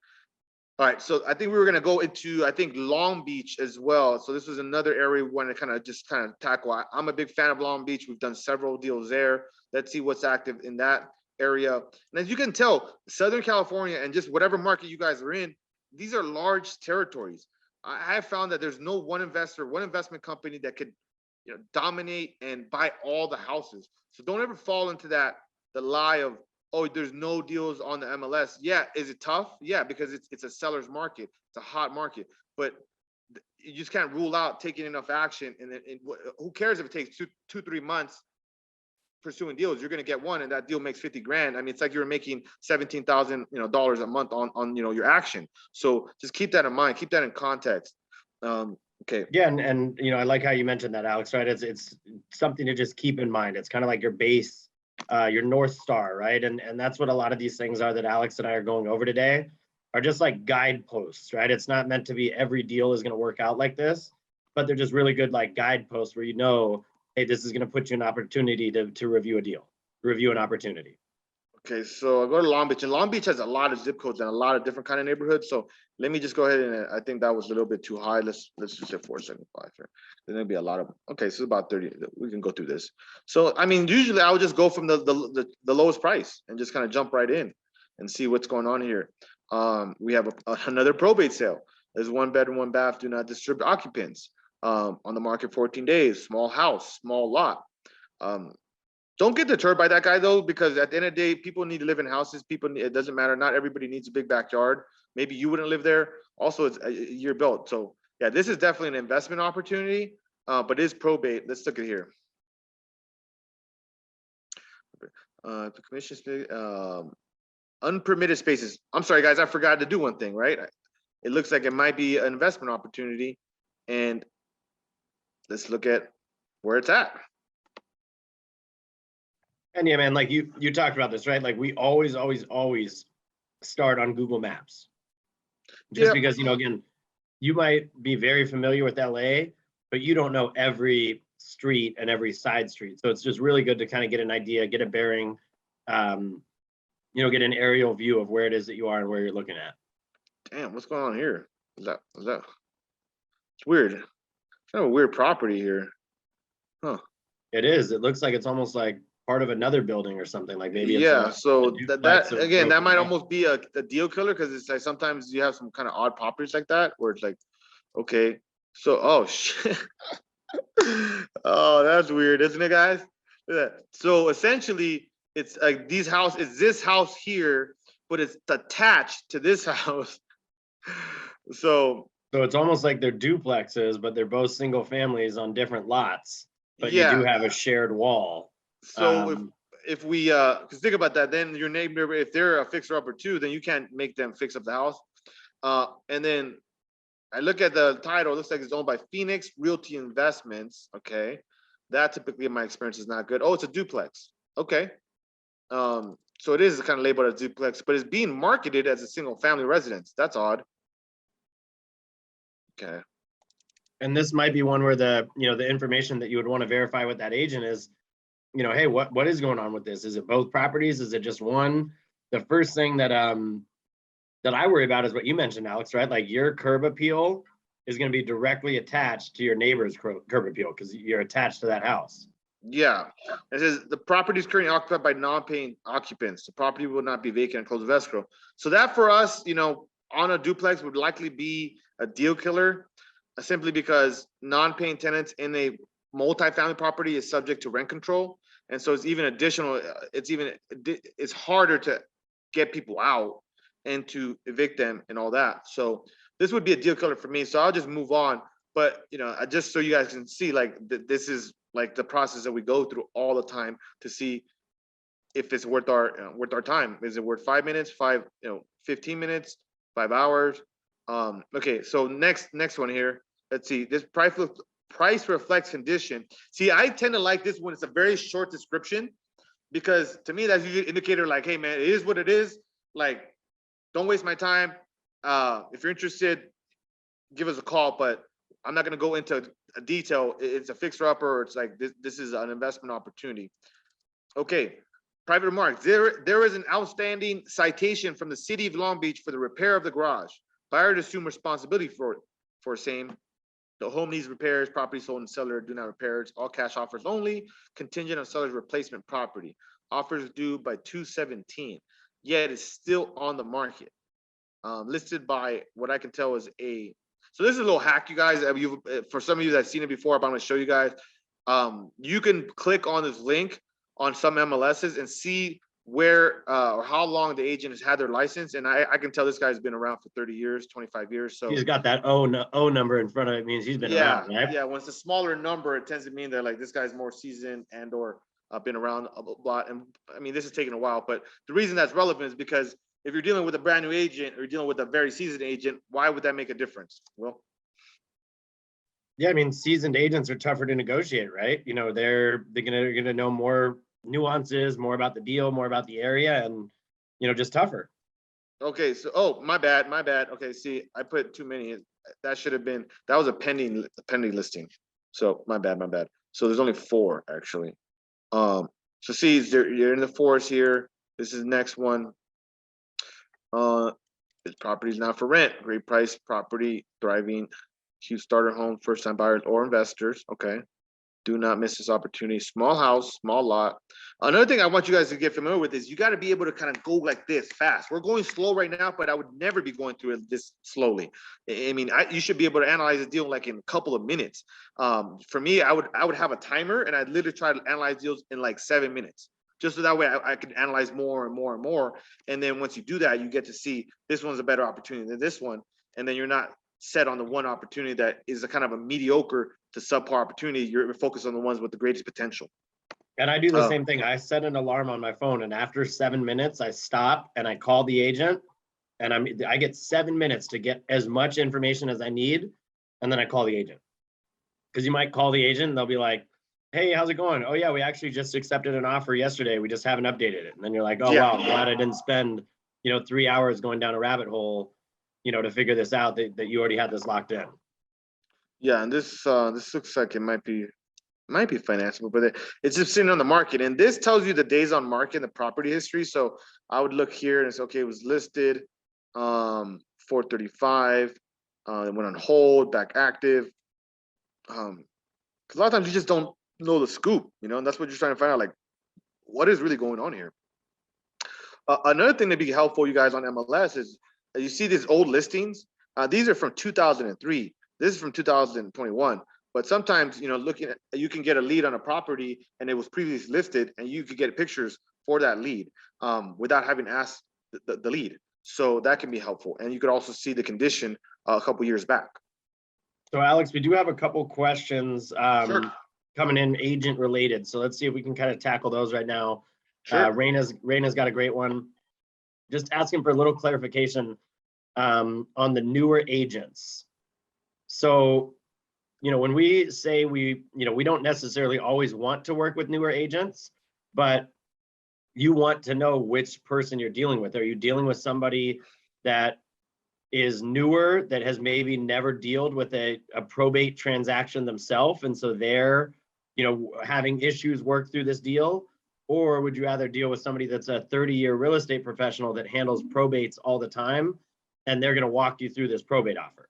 All right, so I think we were gonna go into, I think, Long Beach as well. So this was another area we want to kind of tackle. I'm a big fan of Long Beach. We've done several deals there. Let's see what's active in that area. And as you can tell, Southern California and just whatever market you guys are in, these are large territories. I have found that there's no one investor, one investment company that could dominate and buy all the houses. So don't ever fall into the lie of, oh, there's no deals on the MLS. Yeah, is it tough? Yeah, because it's a seller's market. It's a hot market. But you just can't rule out taking enough action. And then who cares if it takes two, 3 months pursuing deals? You're going to get one, and that deal makes 50 grand. I mean, it's like you're making $17,000 a month on your action. So just keep that in mind. Keep that in context. Okay. Yeah, and you know, I like how you mentioned that, Alex, right? It's something to just keep in mind. It's kind of like your base, your North Star, right? And that's what a lot of these things are that Alex and I are going over today, are just like guideposts, right? It's not meant to be every deal is going to work out like this, but they're just really good like guideposts where you know, hey, this is going to put you an opportunity to review a deal, review an opportunity. Okay, so I go to Long Beach, and Long Beach has a lot of zip codes and a lot of different kind of neighborhoods. So let me just go ahead and I think that was a little bit too high. Let's just say 475 here. Then there'll be a lot of okay. So about 30. We can go through this. So I mean, usually I would just go from the lowest price and just kind of jump right in and see what's going on here. We have another probate sale. There's 1 bedroom, 1 bath. Do not disturb occupants. On the market 14 days. Small house, small lot. Don't get deterred by that guy though, because at the end of the day, people need to live in houses. People, it doesn't matter. Not everybody needs a big backyard. Maybe you wouldn't live there. Also, it's your built. So yeah, this is definitely an investment opportunity, but it is probate. Let's look at here. The commission space, unpermitted spaces. I'm sorry, guys, I forgot to do one thing, right? It looks like it might be an investment opportunity, and let's look at where it's at. And yeah, man, like you talked about this, right? Like we always start on Google Maps. Just Yep. because, you know, again, you might be very familiar with LA, but you don't know every street and every side street. So it's just really good to kind of get an idea, get a bearing, you know, get an aerial view of where it is that you are and where you're looking at. Damn, what's going on here? Is that it's weird. It's kind of a weird property here. Huh. It is. It looks like it's almost like part of another building or something. Like maybe it's Yeah, so duplex that again, that might broken down. almost be a deal killer because it's like sometimes you have some kind of odd properties like that where it's like, okay, so oh shit. Oh, that's weird, isn't it, guys? Look at that. So essentially, it's like these house is this house here, but it's attached to this house. So So it's almost like they're duplexes, but they're both single families on different lots, but you do yeah, have a shared wall. so Um, if we because think about that, then your neighbor, if they're a fixer upper too, then you can't make them fix up the house. And then I look at the title, it looks like it's owned by Phoenix Realty Investments. Okay. That typically in my experience is not good. Oh, it's a duplex. Okay. So it is kind of labeled as duplex, but it's being marketed as a single family residence. That's odd. Okay. and this might be one where the, you know, the information that you would want to verify with that agent is, you know, hey, what is going on with this? Is it both properties? Is it just one? The first thing that that I worry about is what you mentioned, Alex, right? Like your curb appeal is going to be directly attached to your neighbor's curb appeal because you're attached to that house. Yeah. It says the property is currently occupied by non-paying occupants. The property will not be vacant and closed with escrow. So that for us, you know, on a duplex would likely be a deal killer, simply because non-paying tenants in a multifamily property is subject to rent control. And so it's even additional, it's harder to get people out and to evict them and all that. So this would be a deal killer for me. So I'll just move on. But, you know, just so you guys can see, like, this is like the process that we go through all the time to see if it's worth our time. Is it worth 5 minutes, 15 minutes, 5 hours? Okay, so next one here. Let's see. This price reflects condition. See, I tend to like this when it's a very short description, because to me that's usually an indicator like, hey man, it is what it is. Like, don't waste my time. If you're interested, give us a call, but I'm not going to go into a detail. It's a fixer upper, or it's like this is an investment opportunity. Okay, private remarks. There is an outstanding citation from the city of Long Beach for the repair of the garage. Buyer to assume responsibility for same. The home needs repairs. Property sold and seller do not repairs. All cash offers only. Contingent on seller's replacement property. Offers due by 2/17. Yet it's still on the market. Listed by what I can tell is a. So this is a little hack, you guys. For some of you that have seen it before, but I'm going to show you guys. You can click on this link on some MLSs and see where or how long the agent has had their license. And I can tell this guy's been around for 30 years, 25 years. So He's got that O number in front of it, means he's been around, right? Yeah. When it's a smaller number, it tends to mean that like this guy's more seasoned and or been around a lot. And I mean, this is taking a while, but the reason that's relevant is because if you're dealing with a brand new agent or you're dealing with a very seasoned agent, why would that make a difference? Well, Yeah, I mean, seasoned agents are tougher to negotiate, right? You know, they're gonna know more nuances, more about the deal, more about the area, and just tougher. Okay, so oh, my bad, my bad. Okay, see, I put too many. That should have been, that was a pending listing. So my bad, my bad. So there's only 4 actually. So see, you're in the forest here. This is the next one. This property is not for rent. Great price property, thriving, huge starter home, first time buyers or investors. Okay. Do not miss this opportunity. Small house, small lot. Another thing I want you guys to get familiar with is you got to be able to kind of go like this fast. We're going slow right now, but I would never be going through it this slowly. I mean, you should be able to analyze a deal like in a couple of minutes. For me, I would have a timer and I'd literally try to analyze deals in like 7 minutes. Just so that way I can analyze more and more and more. And then once you do that, you get to see this one's a better opportunity than this one. And then you're not set on the one opportunity that is a kind of a mediocre to subpar opportunity. You're focused on the ones with the greatest potential. And I do the same thing. I set an alarm on my phone, and after 7 minutes, I stop and I call the agent, and I get 7 minutes to get as much information as I need, and then I call the agent. Because you might call the agent and they'll be like, "Hey, how's it going? Oh yeah, we actually just accepted an offer yesterday. We just haven't updated it." And then you're like, "Oh wow, I'm glad I didn't spend 3 hours going down a rabbit hole, to figure this out, that you already had this locked in." Yeah, and this looks like it might be financeable, but it's just sitting on the market. And this tells you the days on market and the property history. So I would look here and it's okay, it was listed 435, it went on hold, back active. Because a lot of times you just don't know the scoop, and that's what you're trying to find out, like what is really going on here. Another thing that'd be helpful, you guys, on MLS is you see these old listings. These are from 2003. This is from 2021. But sometimes, looking at, you can get a lead on a property and it was previously listed, and you could get pictures for that lead without having asked the lead. So that can be helpful. And you could also see the condition a couple years back. So Alex, we do have a couple questions Sure. coming in agent related. So let's see if we can kind of tackle those right now. Sure. Raina's got a great one. Just asking for a little clarification on the newer agents. So, when we say we don't necessarily always want to work with newer agents, but you want to know which person you're dealing with. Are you dealing with somebody that is newer, that has maybe never dealt with a probate transaction themselves, and so they're having issues work through this deal? Or would you rather deal with somebody that's a 30-year real estate professional that handles probates all the time, and they're going to walk you through this probate offer?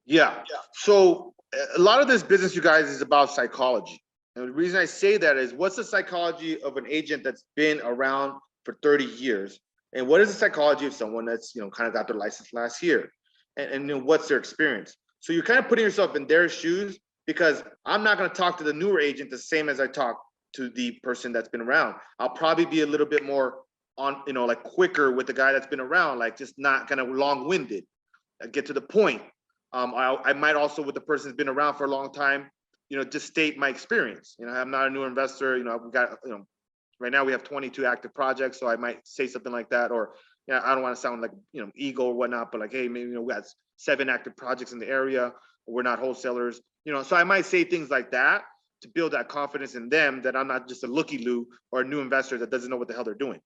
Yeah. So a lot of this business, you guys, is about psychology. And the reason I say that is, what's the psychology of an agent that's been around for 30 years? And what is the psychology of someone that's, kind of got their license last year? And what's their experience? So you're kind of putting yourself in their shoes, because I'm not going to talk to the newer agent the same as I talk to the person that's been around. I'll probably be a little bit more on, like quicker with the guy that's been around, like just not kind of long-winded, get to the point. I might also, with the person that's been around for a long time, just state my experience. I'm not a new investor. We've got, right now we have 22 active projects, so I might say something like that. Or, I don't want to sound like, ego or whatnot, but like, hey, maybe, we got 7 active projects in the area. We're not wholesalers, so I might say things like that to build that confidence in them that I'm not just a looky-loo or a new investor that doesn't know what the hell they're doing.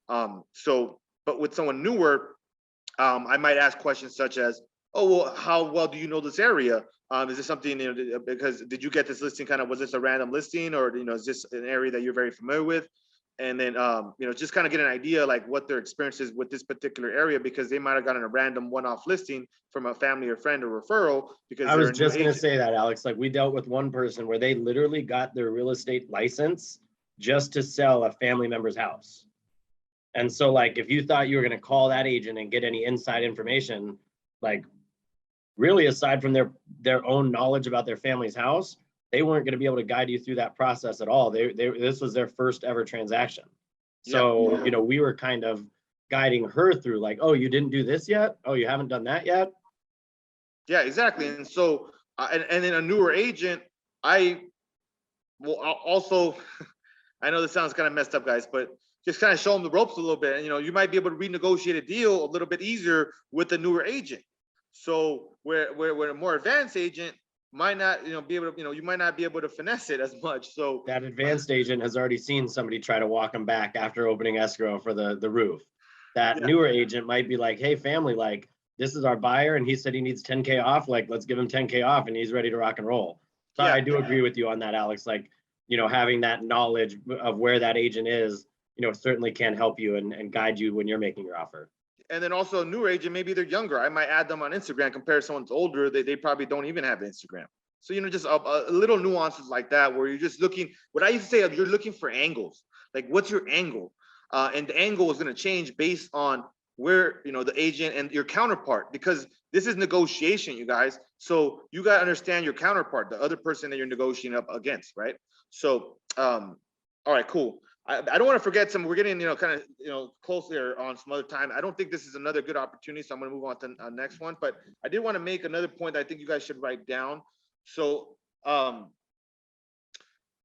But with someone newer, I might ask questions such as, oh, well, how well do you know this area? Is this something, because did you get this listing was this a random listing, or, is this an area that you're very familiar with? And then, just kind of get an idea like what their experience is with this particular area, because they might have gotten a random one-off listing from a family or friend or referral. Because I was just going to say that, Alex, like we dealt with one person where they literally got their real estate license just to sell a family member's house. And so like, if you thought you were going to call that agent and get any inside information, like really aside from their own knowledge about their family's house, they weren't going to be able to guide you through that process at all. This was their first ever transaction. So, we were kind of guiding her through like, oh, you didn't do this yet? Oh, you haven't done that yet? Yeah, exactly. And so, and then a newer agent, I will also, I know this sounds kind of messed up, guys, but just kind of show them the ropes a little bit. And, you might be able to renegotiate a deal a little bit easier with the newer agent. So where a more advanced agent might not, be able to, you might not be able to finesse it as much. So that advanced agent has already seen somebody try to walk them back after opening escrow for the roof. That yeah, newer agent might be like, hey, family, like, this is our buyer and he said he needs 10K off. Like, let's give him 10K off and he's ready to rock and roll. So yeah, I do agree with you on that, Alex. Like, having that knowledge of where that agent is, certainly can help you and guide you when you're making your offer. and then also a newer agent, maybe they're younger. I might add them on Instagram compared to someone's older. They probably don't even have Instagram. So, just a little nuances like that, where you're just looking, what I used to say, you're looking for angles. Like, what's your angle? And the angle is going to change based on where, the agent and your counterpart, because this is negotiation, you guys. So you got to understand your counterpart, the other person that you're negotiating up against, right? So, all right, cool. I don't want to forget some. We're getting, kind of, close there on some other time. I don't think this is another good opportunity, so I'm going to move on to the next one. But I did want to make another point that I think you guys should write down. So,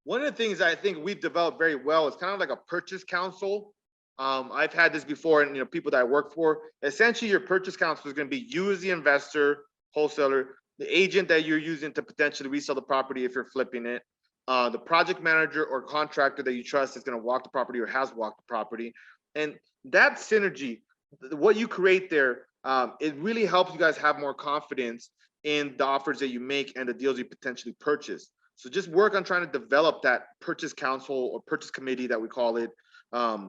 one of the things I think we've developed very well is kind of like a purchase counsel. I've had this before, and people that I work for. Essentially, your purchase counsel is going to be you as the investor, wholesaler, the agent that you're using to potentially resell the property if you're flipping it, the project manager or contractor that you trust is going to walk the property or has walked the property. And that synergy, what you create there, it really helps you guys have more confidence in the offers that you make and the deals you potentially purchase. So just work on trying to develop that purchase counsel or purchase committee that we call it.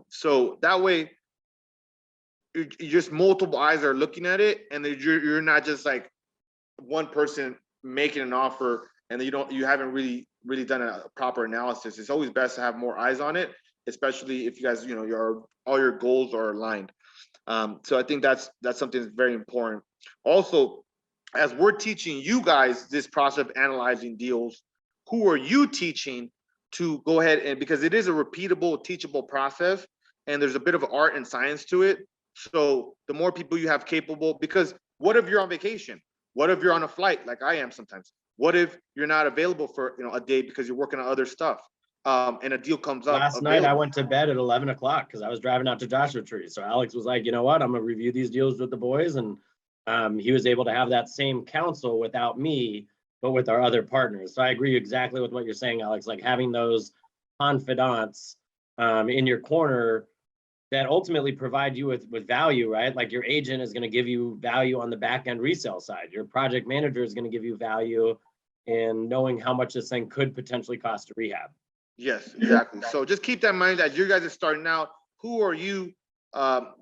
So that way, you just multiple eyes are looking at it, and you're not just like one person making an offer and you haven't really done a proper analysis. It's always best to have more eyes on it, especially if you guys, all your goals are aligned. So I think that's something that's very important. Also, as we're teaching you guys this process of analyzing deals, who are you teaching to go ahead and, because it is a repeatable, teachable process, and there's a bit of art and science to it. So the more people you have capable, because what if you're on vacation? What if you're on a flight like I am sometimes? What if you're not available for a day because you're working on other stuff, and a deal comes up? Last night I went to bed at 11 o'clock because I was driving out to Joshua Tree. So Alex was like, you know what? I'm gonna review these deals with the boys, and he was able to have that same counsel without me, but with our other partners. So I agree exactly with what you're saying, Alex. Like having those confidants in your corner that ultimately provide you with value, right? Like your agent is going to give you value on the back end resale side. Your project manager is going to give you value in knowing how much this thing could potentially cost to rehab. Yes, exactly. So just keep that in mind as you guys are starting out. Who are you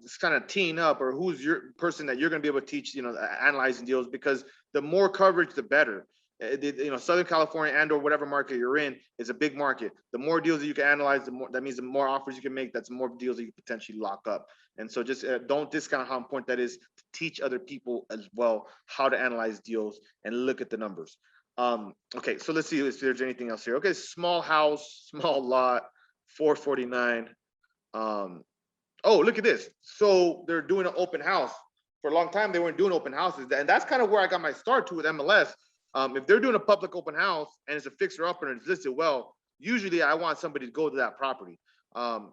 just kind of teeing up, or who's your person that you're going to be able to teach, analyzing deals? Because the more coverage, the better. Southern California and or whatever market you're in is a big market. The more deals that you can analyze, the more, that means the more offers you can make, that's more deals that you can potentially lock up. And so just don't discount how important that is to teach other people as well how to analyze deals and look at the numbers. Okay, so let's see if there's anything else here. Okay, small house, small lot, 449. Oh, look at this. So they're doing an open house. For a long time, they weren't doing open houses. And that's kind of where I got my start to with MLS. If they're doing a public open house and it's a fixer up and it's listed well, usually I want somebody to go to that property,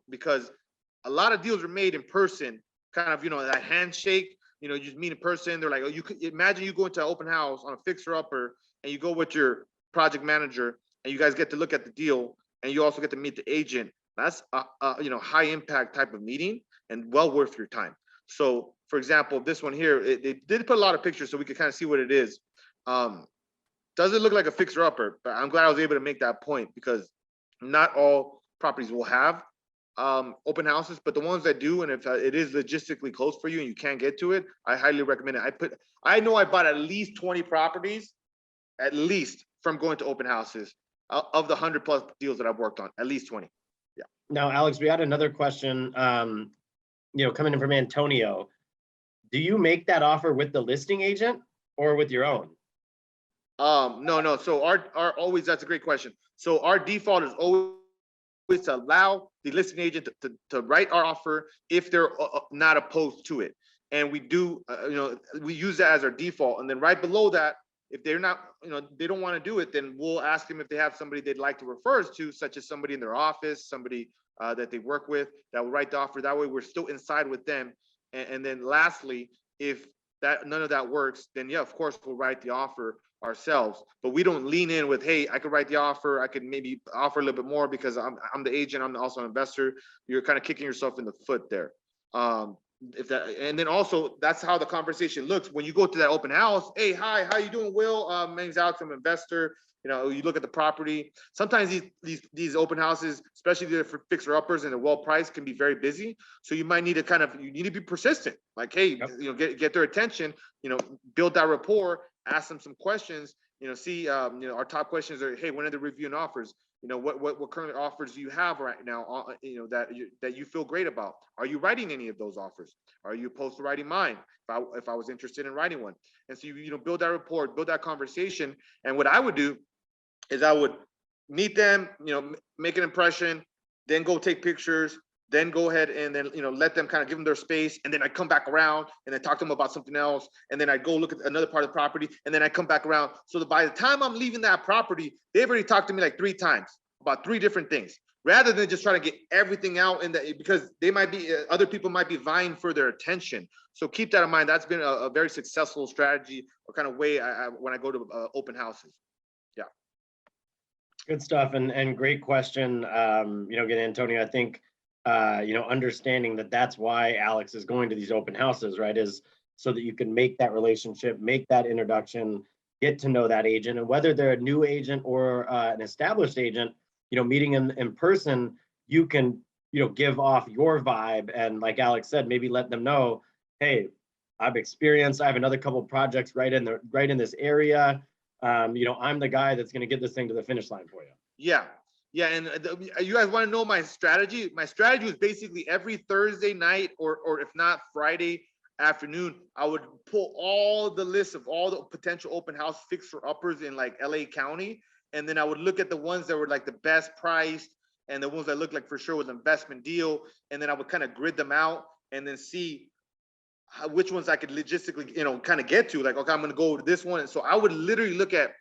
because a lot of deals are made in person, kind of, that handshake, you just meet in person. They're like, oh, you could imagine you go into an open house on a fixer upper and you go with your project manager and you guys get to look at the deal and you also get to meet the agent. That's a high impact type of meeting and well worth your time. So for example, this one here, they did put a lot of pictures so we could kind of see what it is. Doesn't look like a fixer upper, but I'm glad I was able to make that point because not all properties will have open houses, but the ones that do, and if it is logistically close for you and you can't get to it, I highly recommend it. I know I bought at least 20 properties, at least, from going to open houses of the 100+ deals that I've worked on, at least 20. Yeah. Now, Alex, we had another question, coming in from Antonio. Do you make that offer with the listing agent or with your own? No. So our always, that's a great question. So our default is always to allow the listing agent to write our offer if they're not opposed to it. And we do, we use that as our default. And then right below that, if they're not, they don't want to do it, then we'll ask them if they have somebody they'd like to refer us to, such as somebody in their office, somebody that they work with that will write the offer. That way we're still inside with them. And then lastly, if none of that works, then yeah, of course, we'll write the offer ourselves, but we don't lean in with, hey, I could write the offer, I could maybe offer a little bit more because I'm the agent, I'm also an investor. You're kind of kicking yourself in the foot there. If that, and then also that's how the conversation looks when you go to that open house. Hey, hi, how you doing, Will? My name's Alex, I'm an investor. You know, you look at the property. Sometimes these open houses, especially for fixer uppers and they're well priced, can be very busy. So you might need to you need to be persistent. Like, hey, Yep. you know, get their attention. You know, build that rapport. Ask them some questions. You know, see, you know, our top questions are, hey, when are they reviewing offers? You know, what current offers do you have right now? You know, that you feel great about. Are you writing any of those offers? Are you opposed to writing mine? If I was interested in writing one, and so you know, build that rapport, build that conversation. And what I would do is I would meet them, you know, make an impression, then go take pictures, then go ahead and then, you know, let them kind of give them their space. And then I come back around and then talk to them about something else. And then I go look at another part of the property and then I come back around. So that by the time I'm leaving that property, they've already talked to me like 3 times about 3 different things, rather than just trying to get everything out in the, because they might be, other people might be vying for their attention. So keep that in mind. That's been a very successful strategy or kind of way when I go to open houses. Yeah. Good stuff, and great question. You know, again, Antonio, I think you know, understanding that that's why Alex is going to these open houses, right, is so that you can make that relationship, make that introduction, get to know that agent, and whether they're a new agent or an established agent, you know, meeting in person, you can, you know, give off your vibe, and like Alex said, maybe let them know, hey, I've experienced, I have another couple of projects right in this area. You know, I'm the guy that's going to get this thing to the finish line for you. Yeah. Yeah. And you guys want to know my strategy? My strategy was basically every Thursday night or if not Friday afternoon, I would pull all the lists of all the potential open house fixer uppers in like LA County. And then I would look at the ones that were like the best priced and the ones that looked like for sure was an investment deal. And then I would kind of grid them out and then see which ones I could logistically, you know, kind of get to, like, okay, I'm going to go to this one. And so I would literally look at,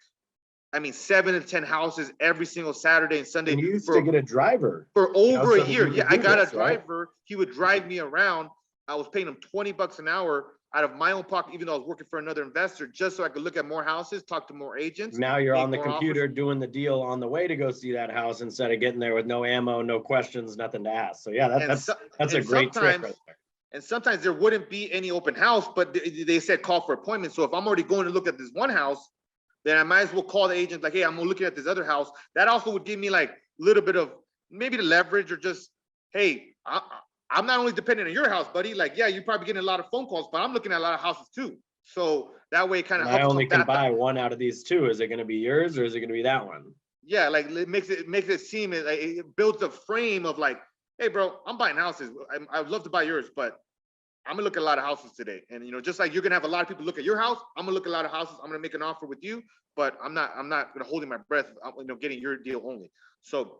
I mean, 7 to 10 houses every single Saturday and Sunday. And you used to get a driver for over a year. so Yeah, I got a driver. Right? He would drive me around. I was paying him $20 an hour out of my own pocket, even though I was working for another investor, just so I could look at more houses, talk to more agents. Now you're on the computer doing the deal on the way to go see that house instead of getting there with no ammo, no questions, nothing to ask. So yeah, that's a great trick right there. And sometimes there wouldn't be any open house, but they said call for appointments. So if I'm already going to look at this one house, then I might as well call the agent like, hey, I'm looking at this other house. That also would give me like a little bit of maybe the leverage or just, hey, I'm not only dependent on your house, buddy. Like, yeah, you're probably getting a lot of phone calls, but I'm looking at a lot of houses too. So that way it kind of helps. I only can buy one out of these 2. Is it going to be yours or is it going to be that one? Yeah, like it makes it seem like it builds a frame of like, hey, bro, I'm buying houses. I'd love to buy yours, but I'm gonna look at a lot of houses today. And you know, just like you're gonna have a lot of people look at your house, I'm gonna look at a lot of houses. I'm gonna make an offer with you, but I'm not gonna holding my breath, you know, getting your deal only. So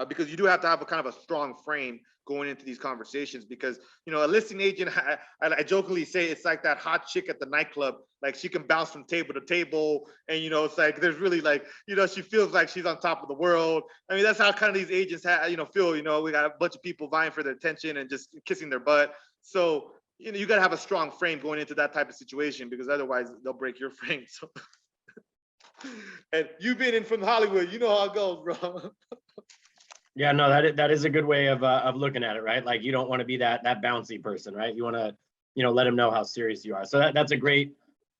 because you do have to have a kind of a strong frame going into these conversations, because you know, a listing agent, I jokingly say it's like that hot chick at the nightclub, like she can bounce from table to table, and you know, it's like there's really like, you know, she feels like she's on top of the world. I mean, that's how kind of these agents you know, feel. You know, we got a bunch of people vying for their attention and just kissing their butt. So you know, you gotta have a strong frame going into that type of situation, because otherwise they'll break your frame. So and you've been in from Hollywood, you know how it goes, bro. Yeah, no, that is a good way of looking at it, right? Like you don't want to be that bouncy person, right? You want to, you know, let them know how serious you are. So that's a great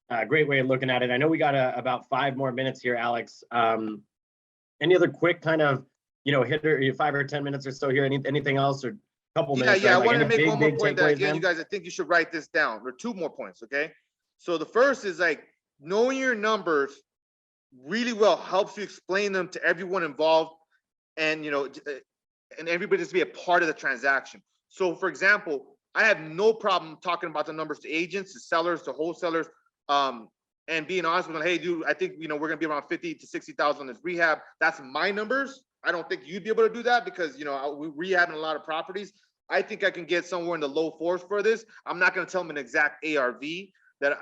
way of looking at it. I know we got about 5 more minutes here, Alex. Any other quick kind of, you know, hitter, 5 or 10 minutes or so here? Anything else or couple minutes? Yeah, right? I wanted to make one more point that takeaways, again, you guys, I think you should write this down. There are 2 more points, okay? So the first is like knowing your numbers really well helps you explain them to everyone involved, and you know, and everybody just be a part of the transaction. So for example, I have no problem talking about the numbers to agents, to sellers, to wholesalers, and being honest with them. Hey, dude, I think, you know, we're gonna be around 50 to 60,000 on this rehab. That's my numbers. I don't think you'd be able to do that because, you know, we're rehabbing a lot of properties. I think I can get somewhere in the low 4s for this. I'm not going to tell them an exact ARV that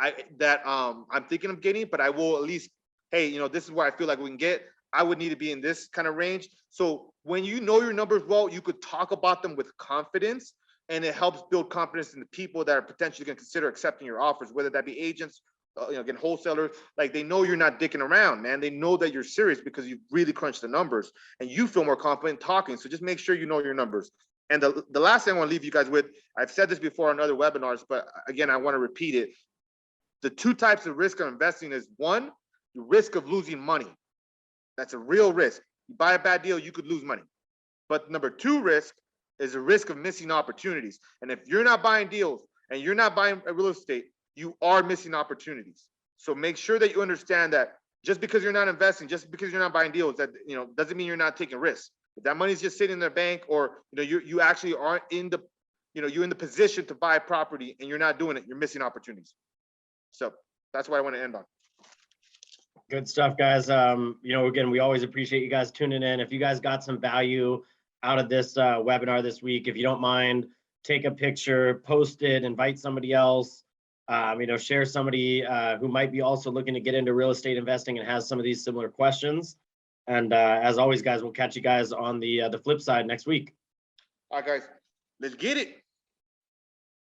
I'm thinking of getting, but I will at least, hey, you know, this is where I feel like we can get. I would need to be in this kind of range. So when you know your numbers well, you could talk about them with confidence, and it helps build confidence in the people that are potentially going to consider accepting your offers, whether that be agents, again, wholesalers, like they know you're not dicking around, man. They know that you're serious because you've really crunched the numbers and you feel more confident talking. So just make sure you know your numbers. And the last thing I want to leave you guys with, I've said this before on other webinars, but again, I want to repeat it. The two types of risk of investing is one, the risk of losing money. That's a real risk. You buy a bad deal, you could lose money. But number two risk is a risk of missing opportunities. And if you're not buying deals and you're not buying real estate, you are missing opportunities. So make sure that you understand that just because you're not investing, just because you're not buying deals, that doesn't mean you're not taking risks. If that money's just sitting in the bank, or you actually aren't in the you're in the position to buy property and you're not doing it, you're missing opportunities. So that's what I want to end on. Good stuff, guys. Again, we always appreciate you guys tuning in. If you guys got some value out of this webinar this week, if you don't mind, take a picture, post it, invite somebody else, share somebody who might be also looking to get into real estate investing and has some of these similar questions. And as always, guys, we'll catch you guys on the flip side next week. All right, guys, let's get it.